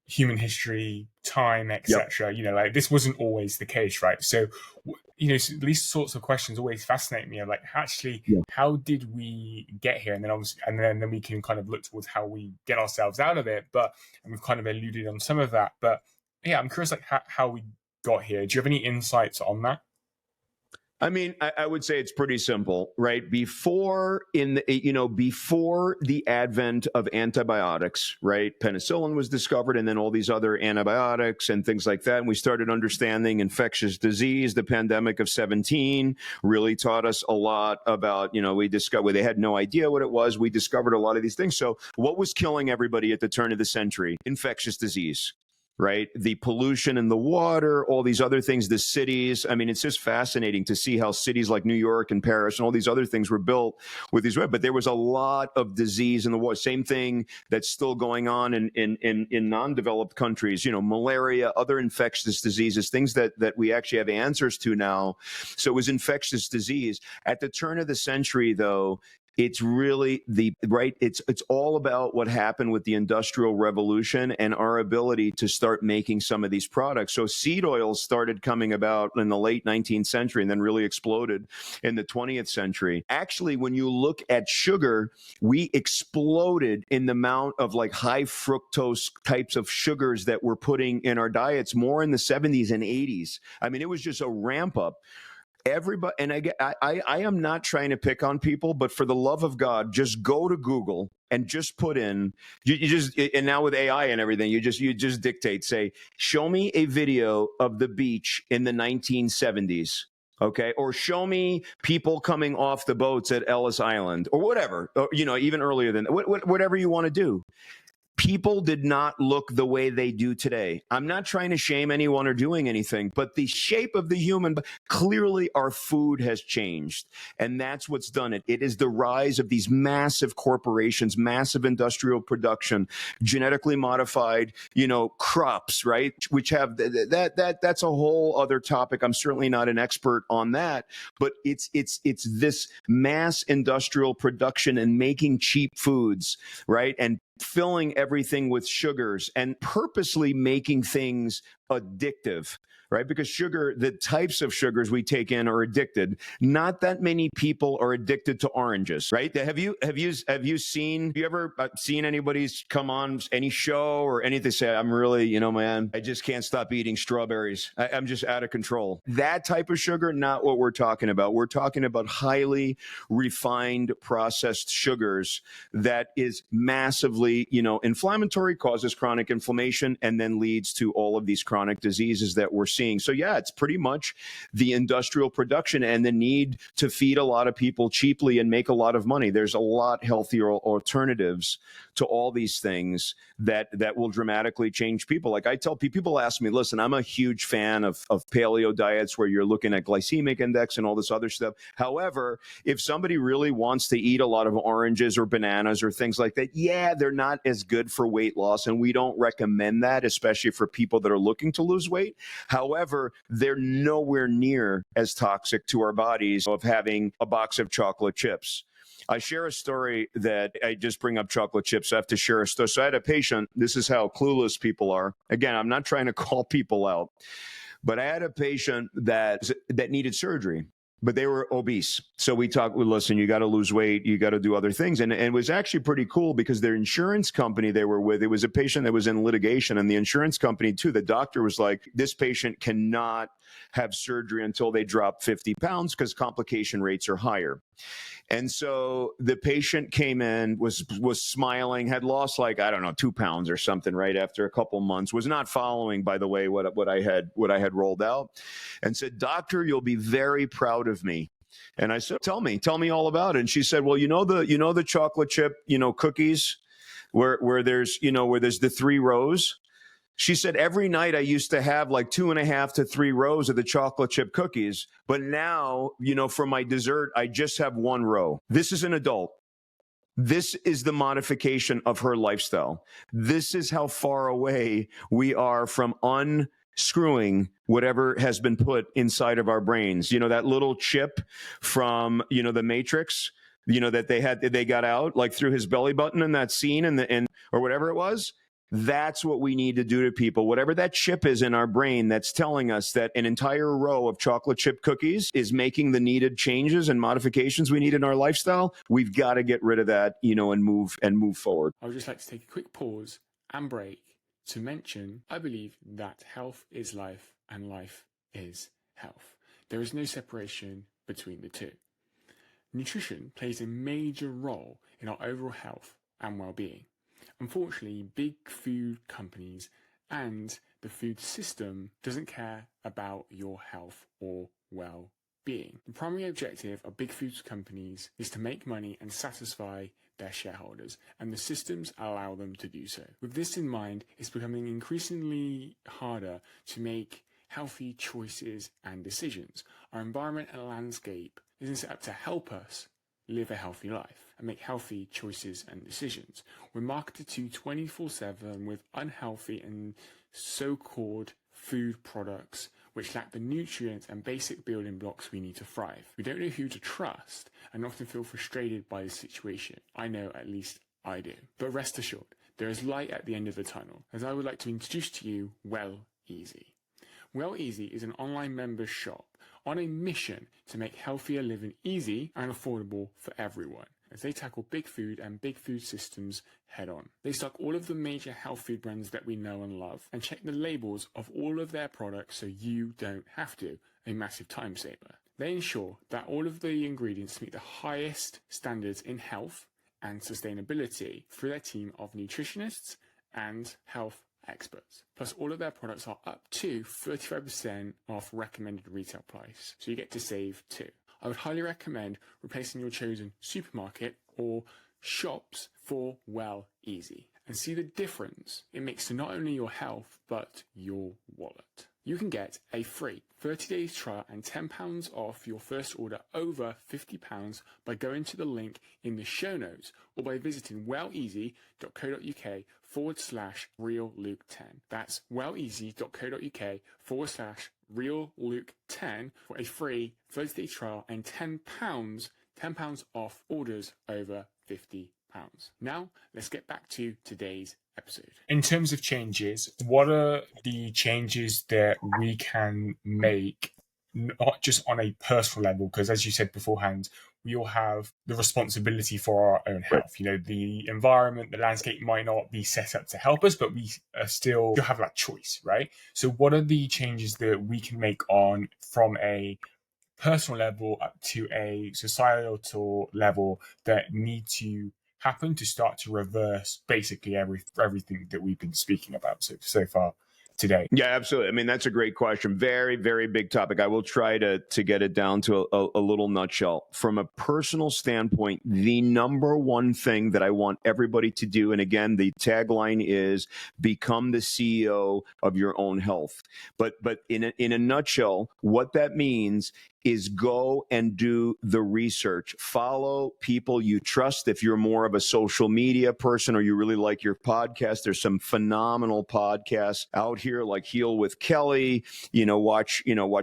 human history, time, etc., like this wasn't always the case, right? So, so these sorts of questions always fascinate me. Like, actually, how did we get here? And then obviously, then we can kind of look towards how we get ourselves out of it. And we've kind of alluded on some of that. But yeah, I'm curious, like how we got here. Do you have any insights on that? I mean, I would say it's pretty simple, right? Before the advent of antibiotics, right? Penicillin was discovered and then all these other antibiotics and things like that. And we started understanding infectious disease. The pandemic of 17 really taught us a lot about, we discovered they had no idea what it was. We discovered a lot of these things. So what was killing everybody at the turn of the century? Infectious disease. Right? The pollution in the water, all these other things, the cities. I mean, it's just fascinating to see how cities like New York and Paris and all these other things were built with these, but there was a lot of disease in the water. Same thing that's still going on in non-developed countries, malaria, other infectious diseases, things that we actually have answers to now. So it was infectious disease. At the turn of the century, though, it's really it's all about what happened with the Industrial Revolution and our ability to start making some of these products. So seed oils started coming about in the late 19th century and then really exploded in the 20th century. Actually, when you look at sugar, we exploded in the amount of like high fructose types of sugars that we're putting in our diets more in the 70s and 80s. I mean, it was just a ramp up. Everybody, and I am not trying to pick on people, but for the love of God, just go to Google and just put in, and now with AI and everything, you just dictate, say, show me a video of the beach in the 1970s. Okay. Or show me people coming off the boats at Ellis Island or whatever, or, even earlier than whatever you want to do. People did not look the way they do today. I'm not trying to shame anyone or doing anything, but the shape of the human, clearly our food has changed. And that's what's done it. It is the rise of these massive corporations, massive industrial production, genetically modified, crops, right? Which have that's a whole other topic. I'm certainly not an expert on that, but it's this mass industrial production and making cheap foods, right? And filling everything with sugars and purposely making things addictive, right? Because sugar, the types of sugars we take in are addicted. Not that many people are addicted to oranges, right? Have you ever seen anybody's come on any show or anything say, I'm really, man, I just can't stop eating strawberries. I'm just out of control. That type of sugar, not what we're talking about. We're talking about highly refined processed sugars that is massively, inflammatory, causes chronic inflammation, and then leads to all of these chronic diseases that we're seeing. So yeah, it's pretty much the industrial production and the need to feed a lot of people cheaply and make a lot of money. There's a lot healthier alternatives to all these things that will dramatically change people. Like I tell people ask me, listen, I'm a huge fan of paleo diets where you're looking at glycemic index and all this other stuff. However, if somebody really wants to eat a lot of oranges or bananas or things like that, yeah, they're not as good for weight loss. And we don't recommend that, especially for people that are looking to lose weight. However, they're nowhere near as toxic to our bodies of having a box of chocolate chips. I share a story that I just bring up chocolate chips. I have to share a story. So I had a patient. This is how clueless people are. Again, I'm not trying to call people out, but I had a patient that needed surgery, but they were obese. So we talked, well, listen, you got to lose weight. You got to do other things. And it was actually pretty cool because their insurance company they were with, it was a patient that was in litigation, and the insurance company too, the doctor was like, this patient cannot have surgery until they drop 50 pounds because complication rates are higher. And so the patient came in, was smiling, had lost like, I don't know, 2 pounds or something right after a couple months, was not following, by the way, what I had rolled out, and said, "Doctor, you'll be very proud of me." And I said, tell me all about it. And she said, well, the chocolate chip, cookies where there's the 3 rows. She said, every night I used to have like 2.5 to 3 rows of the chocolate chip cookies. But now, for my dessert, I just have 1 row. This is an adult. This is the modification of her lifestyle. This is how far away we are from unscrewing whatever has been put inside of our brains. That little chip from, the Matrix, that they got out like through his belly button in that scene or whatever it was. That's what we need to do to people. Whatever that chip is in our brain that's telling us that an entire row of chocolate chip cookies is making the needed changes and modifications we need in our lifestyle, we've got to get rid of that, and move forward. I would just like to take a quick pause and break to mention, I believe that health is life and life is health. There is no separation between the two. Nutrition plays a major role in our overall health and well-being. Unfortunately, big food companies and the food system doesn't care about your health or well-being. The primary objective of big food companies is to make money and satisfy their shareholders, and the systems allow them to do so. With this in mind, it's becoming increasingly harder to make healthy choices and decisions. Our environment and landscape isn't set up to help us live a healthy life and make healthy choices and decisions. We're marketed to 24/7 with unhealthy and so-called food products which lack the nutrients and basic building blocks we need to thrive. We don't know who to trust and often feel frustrated by the situation. I know, at least I do. But rest assured, there is light at the end of the tunnel, as I would like to introduce to you Well Easy. Well Easy is an online members shop on a mission to make healthier living easy and affordable for everyone, as they tackle big food and big food systems head on. They stock all of the major health food brands that we know and love and check the labels of all of their products so you don't have to, a massive time saver. They ensure that all of the ingredients meet the highest standards in health and sustainability through their team of nutritionists and health experts. Plus, all of their products are up to 35% off recommended retail price, so you get to save too. I would highly recommend replacing your chosen supermarket or shops for Well Easy and see the difference it makes to not only your health but your wallet. You can get a free 30 days trial and £10 off your first order over £50 by going to the link in the show notes or by visiting welleasy.co.uk/realluke10. That's welleasy.co.uk/realluke10 for a free 30-day trial and £10 off orders over £50. Now, let's get back to today's episode. In terms of changes, what are the changes that we can make, not just on a personal level? Because as you said beforehand, we all have the responsibility for our own health. The environment, the landscape might not be set up to help us, but we still have that choice, right? So what are the changes that we can make from a personal level up to a societal level that need to happen to start to reverse basically everything that we've been speaking about so far today? Yeah, absolutely. I mean, that's a great question. Very, very big topic. I will try to get it down to a little nutshell. From a personal standpoint, the number one thing that I want everybody to do, and again, the tagline is become the CEO of your own health. But in a nutshell, what that means is go and do the research. Follow people you trust. If you're more of a social media person or you really like your podcast, there's some phenomenal podcasts out here, like Heal with Kelly, watch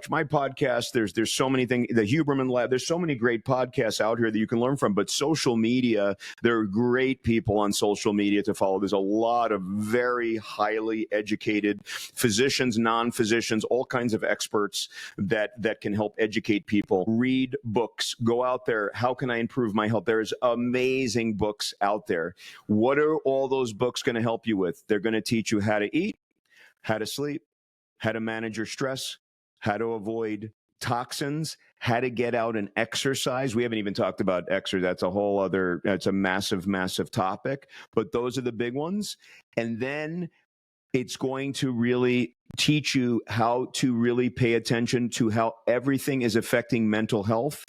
my podcast. There's so many things, the Huberman Lab, there's so many great podcasts out here that you can learn from. But social media, there are great people on social media to follow. There's a lot of very highly educated physicians, non-physicians, all kinds of experts that can help educate people. Read books, go out there. How can I improve my health? There's amazing books out there. What are all those books going to help you with? They're going to teach you how to eat, how to sleep, how to manage your stress, how to avoid toxins, how to get out and exercise. We haven't even talked about exercise. That's a massive, massive topic, but those are the big ones. And then it's going to really teach you how to really pay attention to how everything is affecting mental health,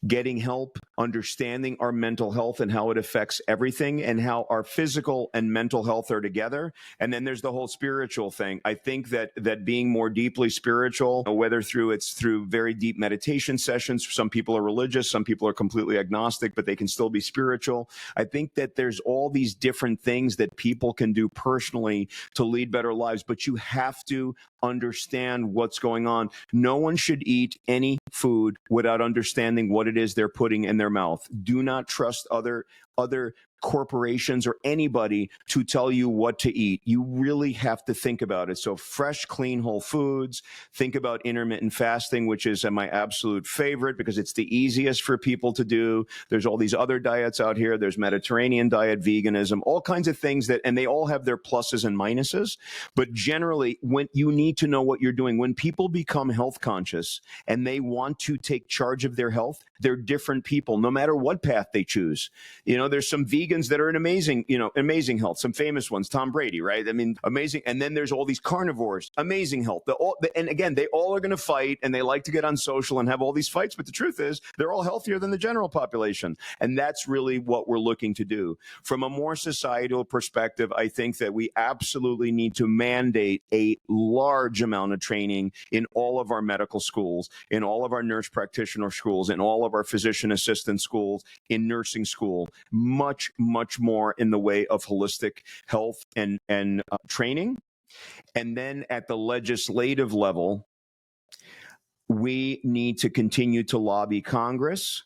getting help, understanding our mental health and how it affects everything, and how our physical and mental health are together. And then there's the whole spiritual thing. I think that being more deeply spiritual, whether it's through very deep meditation sessions, some people are religious, some people are completely agnostic, but they can still be spiritual. I think that there's all these different things that people can do personally to lead better lives, but you have to understand what's going on. No one should eat any food without understanding what it is they're putting in their mouth. Do not trust other corporations or anybody to tell you what to eat. You really have to think about it. So fresh, clean, whole foods. Think about intermittent fasting, which is my absolute favorite because it's the easiest for people to do. There's all these other diets out here. There's Mediterranean diet, veganism, all kinds of things and they all have their pluses and minuses. But generally, when you need to know what you're doing, when people become health conscious and they want to take charge of their health, they're different people, no matter what path they choose. There's some vegans that are in amazing health, some famous ones, Tom Brady, right? I mean, amazing. And then there's all these carnivores, amazing health. And again, they all are going to fight and they like to get on social and have all these fights. But the truth is they're all healthier than the general population. And that's really what we're looking to do. From a more societal perspective, I think that we absolutely need to mandate a large amount of training in all of our medical schools, in all of our nurse practitioner schools, in all of our physician assistant schools, in nursing school, much more in the way of holistic health and training. And then at the legislative level, we need to continue to lobby Congress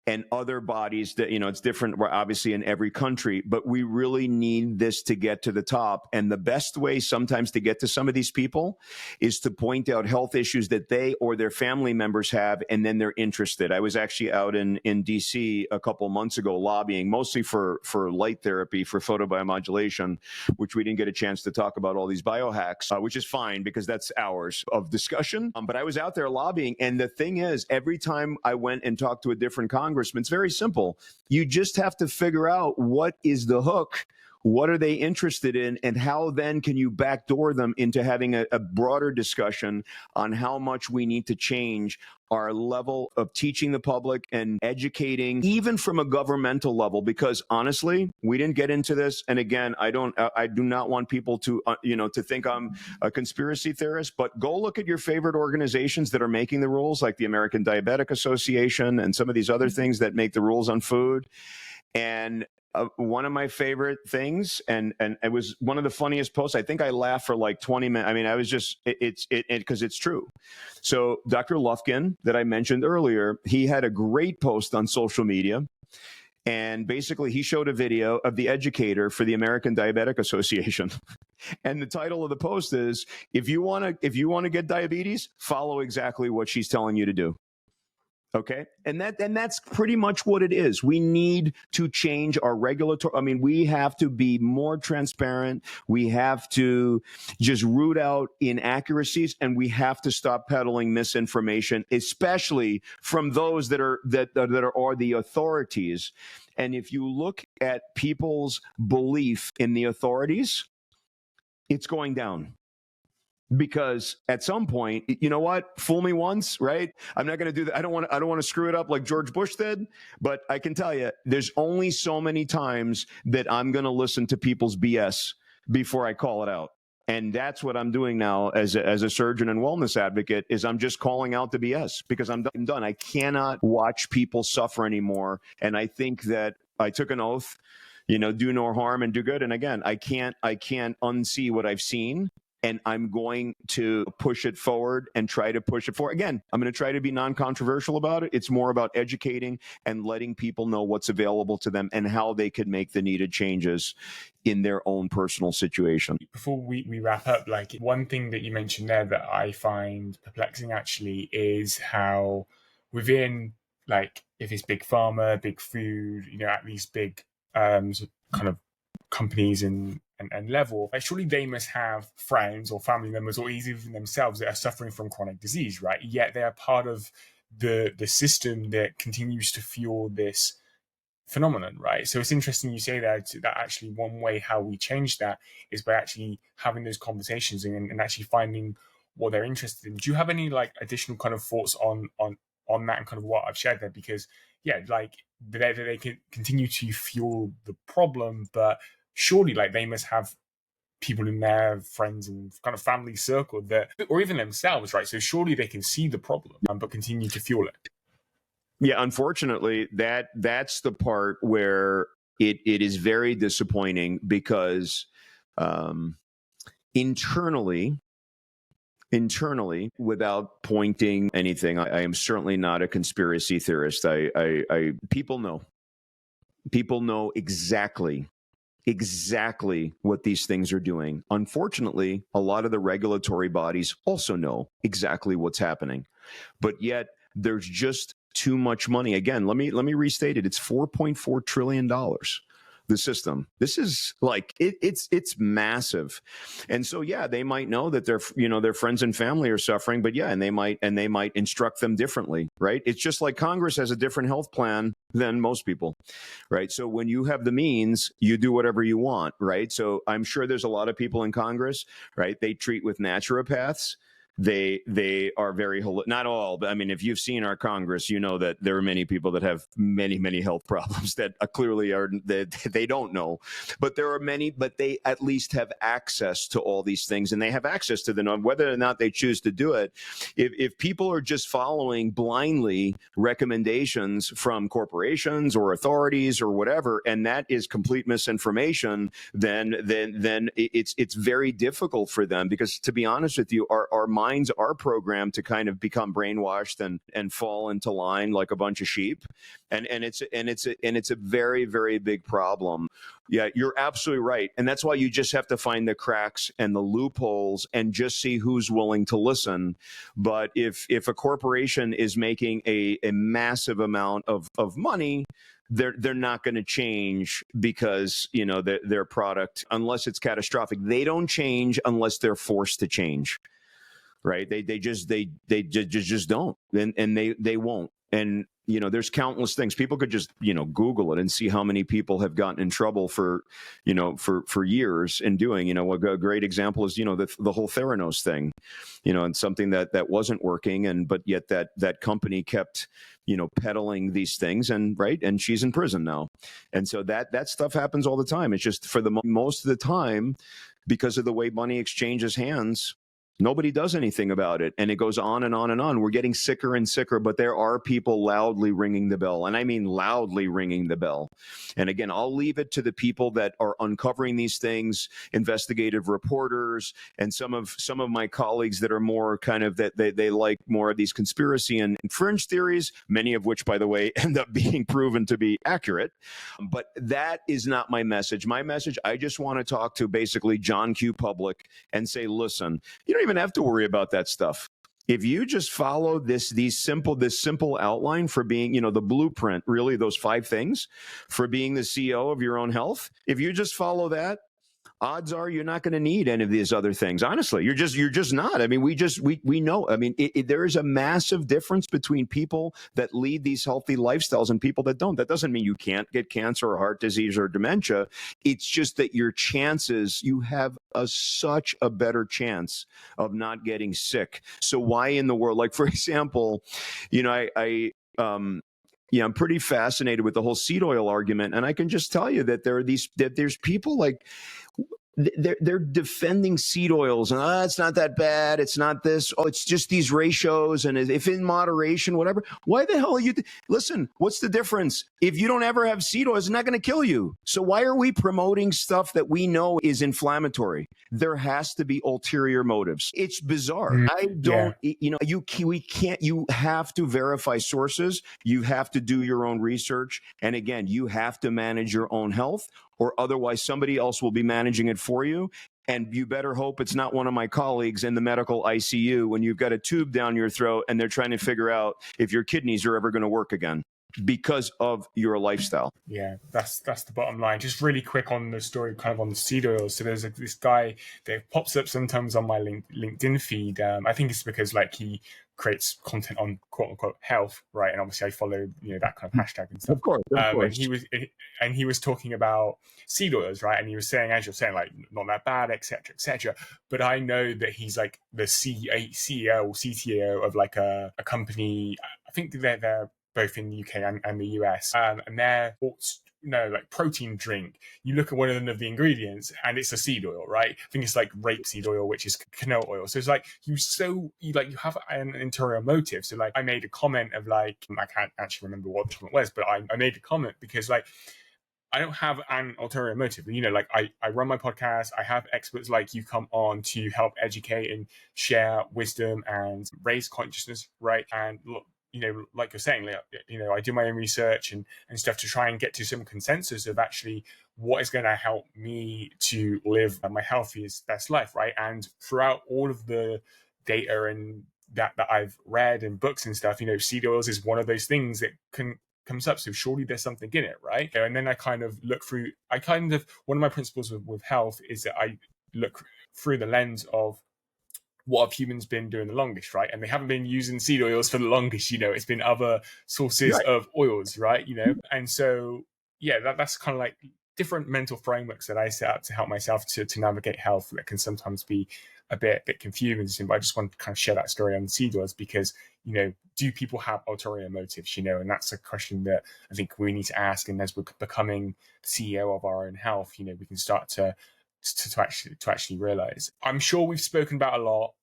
and other bodies that, it's different, obviously, in every country, but we really need this to get to the top. And the best way sometimes to get to some of these people is to point out health issues that they or their family members have, and then they're interested. I was actually out in DC a couple months ago lobbying, mostly for light therapy, for photobiomodulation, which we didn't get a chance to talk about all these biohacks, which is fine because that's hours of discussion. But I was out there lobbying. And the thing is, every time I went and talked to a different congressman, it's very simple. You just have to figure out what is the hook, what are they interested in, and how then can you backdoor them into having a broader discussion on how much we need to change our level of teaching the public and educating, even from a governmental level, because honestly, we didn't get into this. And again, I do not want people to, to think I'm a conspiracy theorist, but go look at your favorite organizations that are making the rules, like the American Diabetic Association and some of these other things that make the rules on food. And one of my favorite things, and it was one of the funniest posts. I think I laughed for like 20 minutes. I mean, I was just, because it's true. So Dr. Lufkin that I mentioned earlier, he had a great post on social media. And basically he showed a video of the educator for the American Diabetic Association. And the title of the post is, if you want to get diabetes, follow exactly what she's telling you to do. Okay. And that's pretty much what it is. We need to change our regulatory. We have to be more transparent. We have to just root out inaccuracies, and we have to stop peddling misinformation, especially from those that are the authorities. And if you look at people's belief in the authorities, it's going down. Because at some point, you know what? Fool me once, right? I'm not going to do that. I don't want to screw it up like George Bush did. But I can tell you, there's only so many times that I'm going to listen to people's BS before I call it out. And that's what I'm doing now as a surgeon and wellness advocate, is I'm just calling out the BS because I'm done. I cannot watch people suffer anymore. And I think that I took an oath, do no harm and do good. And again, I can't unsee what I've seen. and I'm going to push it forward and try to push it forward. Again, I'm going to try to be non-controversial about it. It's more about educating and letting people know what's available to them and how they can make the needed changes in their own personal situation. Before we wrap up, like one thing that you mentioned there that I find perplexing actually is how within, like, if it's big pharma, big food, at these big kind of companies and level, like, surely they must have friends or family members or even themselves that are suffering from chronic disease, right? Yet they are part of the system that continues to fuel this phenomenon, right? So it's interesting you say that actually one way how we change that is by actually having those conversations and actually finding what they're interested in. Do you have any like additional kind of thoughts on that and kind of what I've shared there? Because like they can continue to fuel the problem, but surely like they must have people in their friends and kind of family circle that, or even themselves, right? So surely they can see the problem but continue to fuel it. Yeah, unfortunately, that's the part where it is very disappointing because internally, without pointing anything, I am certainly not a conspiracy theorist. People know exactly what these things are doing. Unfortunately, a lot of the regulatory bodies also know exactly what's happening, but yet there's just too much money. Again, let me restate it. It's $4.4 trillion. The system. This is like it's massive, and so they might know that their friends and family are suffering, but and they might instruct them differently, right? It's just like Congress has a different health plan than most people, right? So when you have the means, you do whatever you want, right? So I'm sure there's a lot of people in Congress, right? They treat with naturopaths. They are very, not all, but I mean, if you've seen our Congress, you know that there are many people that have many health problems that clearly are that they don't know, but there are many, but they at least have access to all these things, and they have access to them, whether or not they choose to do it. If people are just following blindly recommendations from corporations or authorities or whatever, and that is complete misinformation, then it's very difficult for them, because to be honest with you, our minds are programmed to kind of become brainwashed and fall into line like a bunch of sheep, and it's a very, very big problem. Yeah, you're absolutely right, and that's why you just have to find the cracks and the loopholes and just see who's willing to listen. But if a corporation is making a massive amount of money, they're not going to change because their product, unless it's catastrophic, they don't change unless they're forced to change. Right. They just don't. And they won't. And, there's countless things. People could just, Google it and see how many people have gotten in trouble for years in doing, a great example is, the whole Theranos thing, and something that wasn't working. But yet that company kept, peddling these things, and she's in prison now. And so that stuff happens all the time. It's just for the most of the time, because of the way money exchanges hands, nobody does anything about it, and it goes on and on and on. We're getting sicker and sicker, but there are people loudly ringing the bell, and I mean loudly ringing the bell. And again, I'll leave it to the people that are uncovering these things, investigative reporters, and some of my colleagues that are more kind of that they like more of these conspiracy and fringe theories, many of which, by the way, end up being proven to be accurate. But that is not my message. My message, I just want to talk to basically John Q. Public and say, listen, you don't even have to worry about that stuff. If you just follow this simple outline for being, the blueprint, really those 5 things for being the CEO of your own health, if you just follow that, odds are you're not going to need any of these other things. Honestly, you're just not. I mean, we know. I mean, there is a massive difference between people that lead these healthy lifestyles and people that don't. That doesn't mean you can't get cancer or heart disease or dementia. It's just that you have such a better chance of not getting sick. So why in the world, like, for example, I'm pretty fascinated with the whole seed oil argument, and I can just tell you that there's people like, they're defending seed oils and it's not that bad. It's not this. Oh, it's just these ratios. And if in moderation, whatever, why the hell are you? Listen, what's the difference? If you don't ever have seed oils, it's not going to kill you. So why are we promoting stuff that we know is inflammatory? There has to be ulterior motives. It's bizarre. I don't, we can't, you have to verify sources. You have to do your own research. And again, you have to manage your own health, or otherwise somebody else will be managing it for you. And you better hope it's not one of my colleagues in the medical ICU when you've got a tube down your throat and they're trying to figure out if your kidneys are ever going to work again because of your lifestyle. Yeah, that's the bottom line. Just really quick on the story, kind of on the seed oils. So there's this guy that pops up sometimes on my LinkedIn feed. I think it's because like he creates content on quote unquote health, right? And obviously I follow that kind of hashtag and stuff. Of course. And he was talking about seed oils, right? And he was saying, as you're saying, like not that bad, etc., etc. But I know that he's like the CEO or CTO of like a company. I think they're both in the UK and the US, and they're like protein drink. You look at one of the ingredients and it's a seed oil, right? I think it's like rapeseed oil, which is canola oil. So it's like you have an interior motive. So like I made a comment of like, I can't actually remember what the comment was, but I made a comment because like I don't have an ulterior motive. Like I run my podcast. I have experts like you come on to help educate and share wisdom and raise consciousness, right? And look, like you're saying, I do my own research and stuff to try and get to some consensus of actually what is going to help me to live my healthiest, best life, right? And throughout all of the data and that I've read and books and stuff, seed oils is one of those things that comes up. So surely there's something in it, right? And then I kind of look through, one of my principles with health is that I look through the lens of what have humans been doing the longest, right? And they haven't been using seed oils for the longest, it's been other sources of oils, right? And so, that's kind of like different mental frameworks that I set up to help myself to navigate health that can sometimes be a bit confusing. But I just want to kind of share that story on the seed oils because, do people have ulterior motives, and that's a question that I think we need to ask. And as we're becoming CEO of our own health, we can start to actually realize. I'm sure we've spoken about a lot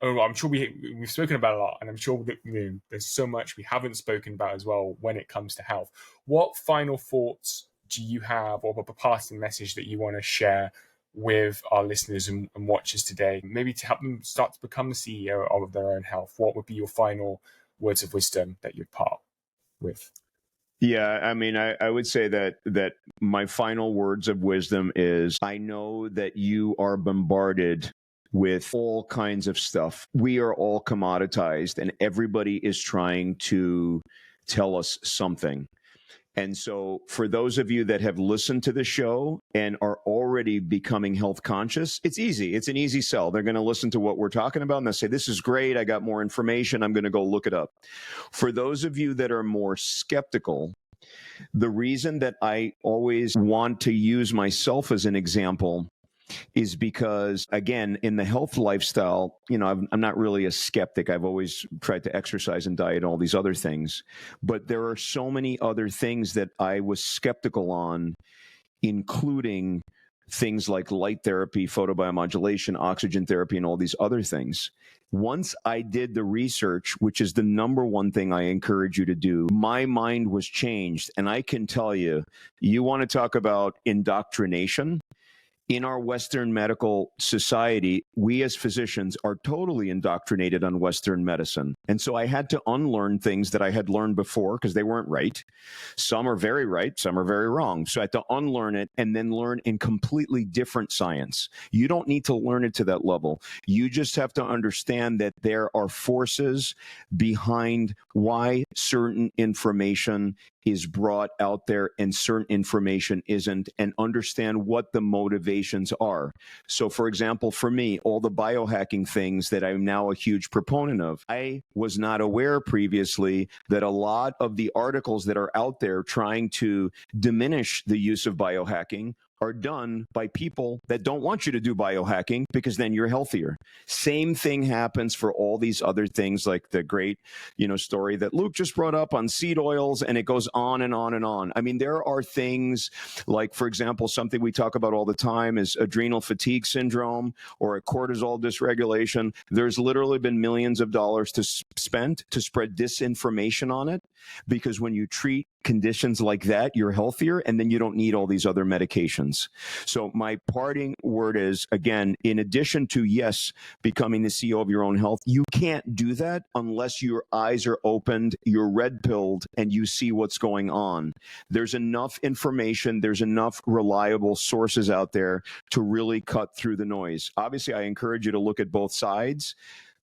I'm sure we've spoken about a lot, and I'm sure that there's so much we haven't spoken about as well when it comes to health. What final thoughts do you have, or a passing message that you want to share with our listeners and watchers today, maybe to help them start to become the CEO of their own health? What would be your final words of wisdom that you'd part with? Yeah, I mean, I would say that my final words of wisdom is I know that you are bombarded with all kinds of stuff. We are all commoditized and everybody is trying to tell us something. And so for those of you that have listened to the show and are already becoming health conscious, it's easy. It's an easy sell. They're going to listen to what we're talking about and they'll say, this is great. I got more information. I'm going to go look it up. For those of you that are more skeptical, the reason that I always want to use myself as an example is because, again, in the health lifestyle, I'm not really a skeptic. I've always tried to exercise and diet and all these other things. But there are so many other things that I was skeptical on, including things like light therapy, photobiomodulation, oxygen therapy, and all these other things. Once I did the research, which is the number one thing I encourage you to do, my mind was changed. And I can tell you, you want to talk about indoctrination? In our Western medical society, we as physicians are totally indoctrinated on Western medicine. And so I had to unlearn things that I had learned before because they weren't right. Some are very right, some are very wrong. So I had to unlearn it and then learn in completely different science. You don't need to learn it to that level. You just have to understand that there are forces behind why certain information is brought out there and certain information isn't, and understand what the motivations are. So for example, for me, all the biohacking things that I'm now a huge proponent of, I was not aware previously that a lot of the articles that are out there trying to diminish the use of biohacking are done by people that don't want you to do biohacking, because then you're healthier. Same thing happens for all these other things, like the great, story that Luke just brought up on seed oils, and it goes on and on and on. I mean, there are things like, for example, something we talk about all the time is adrenal fatigue syndrome or a cortisol dysregulation. There's literally been millions of dollars spent to spread disinformation on it, because when you treat conditions like that, you're healthier, and then you don't need all these other medications. So my parting word is, again, in addition to, yes, becoming the CEO of your own health, you can't do that unless your eyes are opened, you're red-pilled, and you see what's going on. There's enough information, there's enough reliable sources out there to really cut through the noise. Obviously, I encourage you to look at both sides,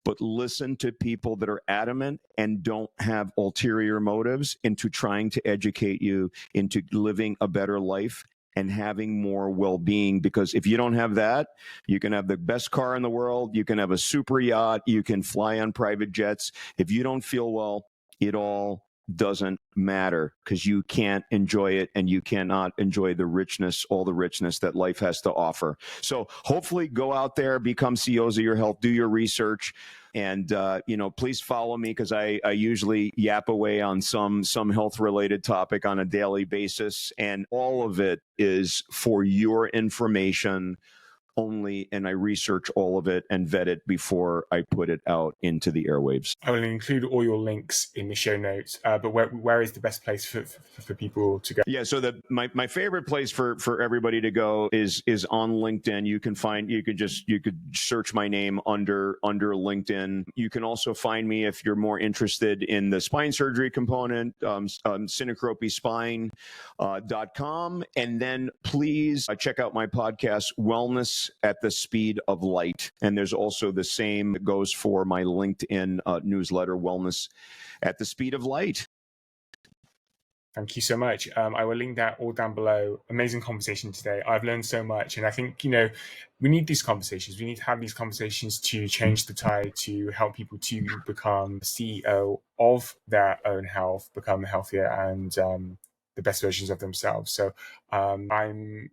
but listen to people that are adamant and don't have ulterior motives into trying to educate you into living a better life and having more well-being. Because if you don't have that, you can have the best car in the world, you can have a super yacht, you can fly on private jets. If you don't feel well, it all doesn't matter, because you can't enjoy it, and you cannot enjoy the richness, all the richness that life has to offer. So hopefully go out there, become CEOs of your health, do your research, and please follow me, because I usually yap away on some health related topic on a daily basis, and all of it is for your information only, and I research all of it and vet it before I put it out into the airwaves. I will include all your links in the show notes, but where is the best place for people to go? Yeah, so my favorite place for everybody to go is on LinkedIn. You can search my name under LinkedIn. You can also find me, if you're more interested in the spine surgery component, sinicropispine.com. And then please check out my podcast, Wellness at the Speed of Light. And there's also the same that goes for my LinkedIn newsletter, Wellness at the Speed of Light. Thank you so much. I will link that all down below. Amazing conversation today. I've learned so much. And I think, we need these conversations. We need to have these conversations to change the tide, to help people to become CEO of their own health, become healthier and the best versions of themselves. So I'm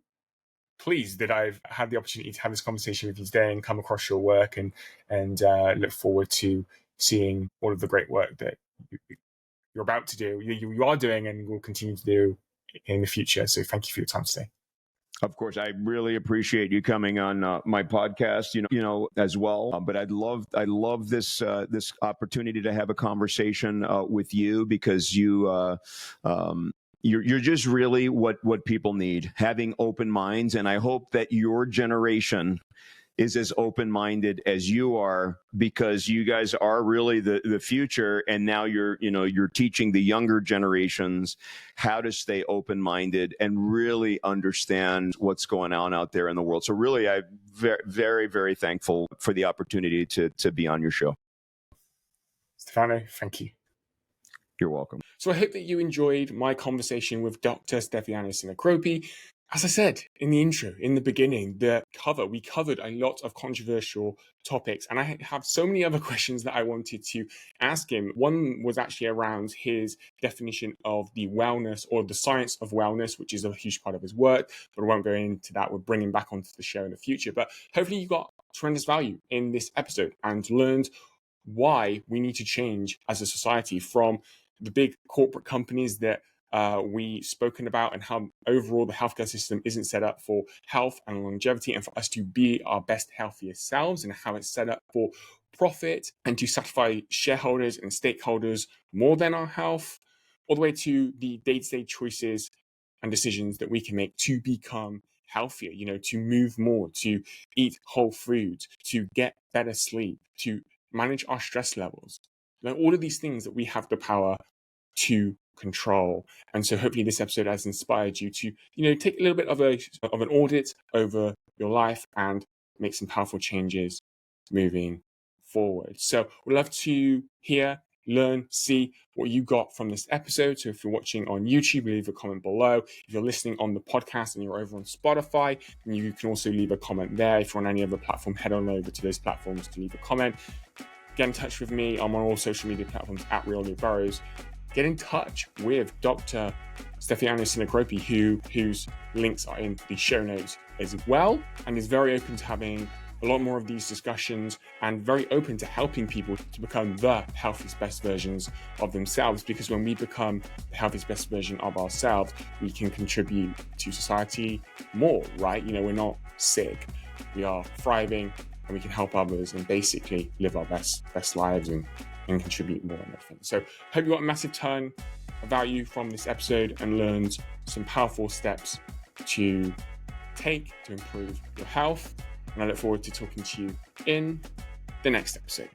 pleased that I've had the opportunity to have this conversation with you today and come across your work, and look forward to seeing all of the great work that you're about to do, you are doing, and will continue to do in the future. So thank you for your time today. Of course, I really appreciate you coming on my podcast, as well. But I love this opportunity to have a conversation with you, because you're just really what people need, having open minds. And I hope that your generation is as open-minded as you are, because you guys are really the future. And now you're teaching the younger generations how to stay open-minded and really understand what's going on out there in the world. So really, I'm very, very, very thankful for the opportunity to be on your show. Stefano, thank you. You're welcome. So I hope that you enjoyed my conversation with Dr. Stefano Sinicropi. As I said in the intro, in the beginning, we covered a lot of controversial topics, and I have so many other questions that I wanted to ask him. One was actually around his definition of the wellness, or the science of wellness, which is a huge part of his work, but I won't go into that. We'll bring him back onto the show in the future. But hopefully you got tremendous value in this episode and learned why we need to change as a society from the big corporate companies that we've spoken about, and how overall the healthcare system isn't set up for health and longevity, and for us to be our best, healthiest selves, and how it's set up for profit and to satisfy shareholders and stakeholders more than our health, all the way to the day-to-day choices and decisions that we can make to become healthier, to move more, to eat whole foods, to get better sleep, to manage our stress levels. All of these things that we have the power to control. And so hopefully this episode has inspired you to, take a little bit of an audit over your life and make some powerful changes moving forward. So we'd love to hear, learn, see what you got from this episode. So if you're watching on YouTube, leave a comment below. If you're listening on the podcast and you're over on Spotify, then you can also leave a comment there. If you're on any other platform, head on over to those platforms to leave a comment. Get in touch with me. I'm on all social media platforms at Real New Burrows. get in touch with Dr. Stefano Sinicropi, whose links are in the show notes as well, and is very open to having a lot more of these discussions and very open to helping people to become the healthiest, best versions of themselves. Because when we become the healthiest, best version of ourselves, we can contribute to society more, right? We're not sick, we are thriving, and we can help others and basically live our best lives and contribute more and everything. So hope you got a massive ton of value from this episode and learned some powerful steps to take to improve your health. And I look forward to talking to you in the next episode.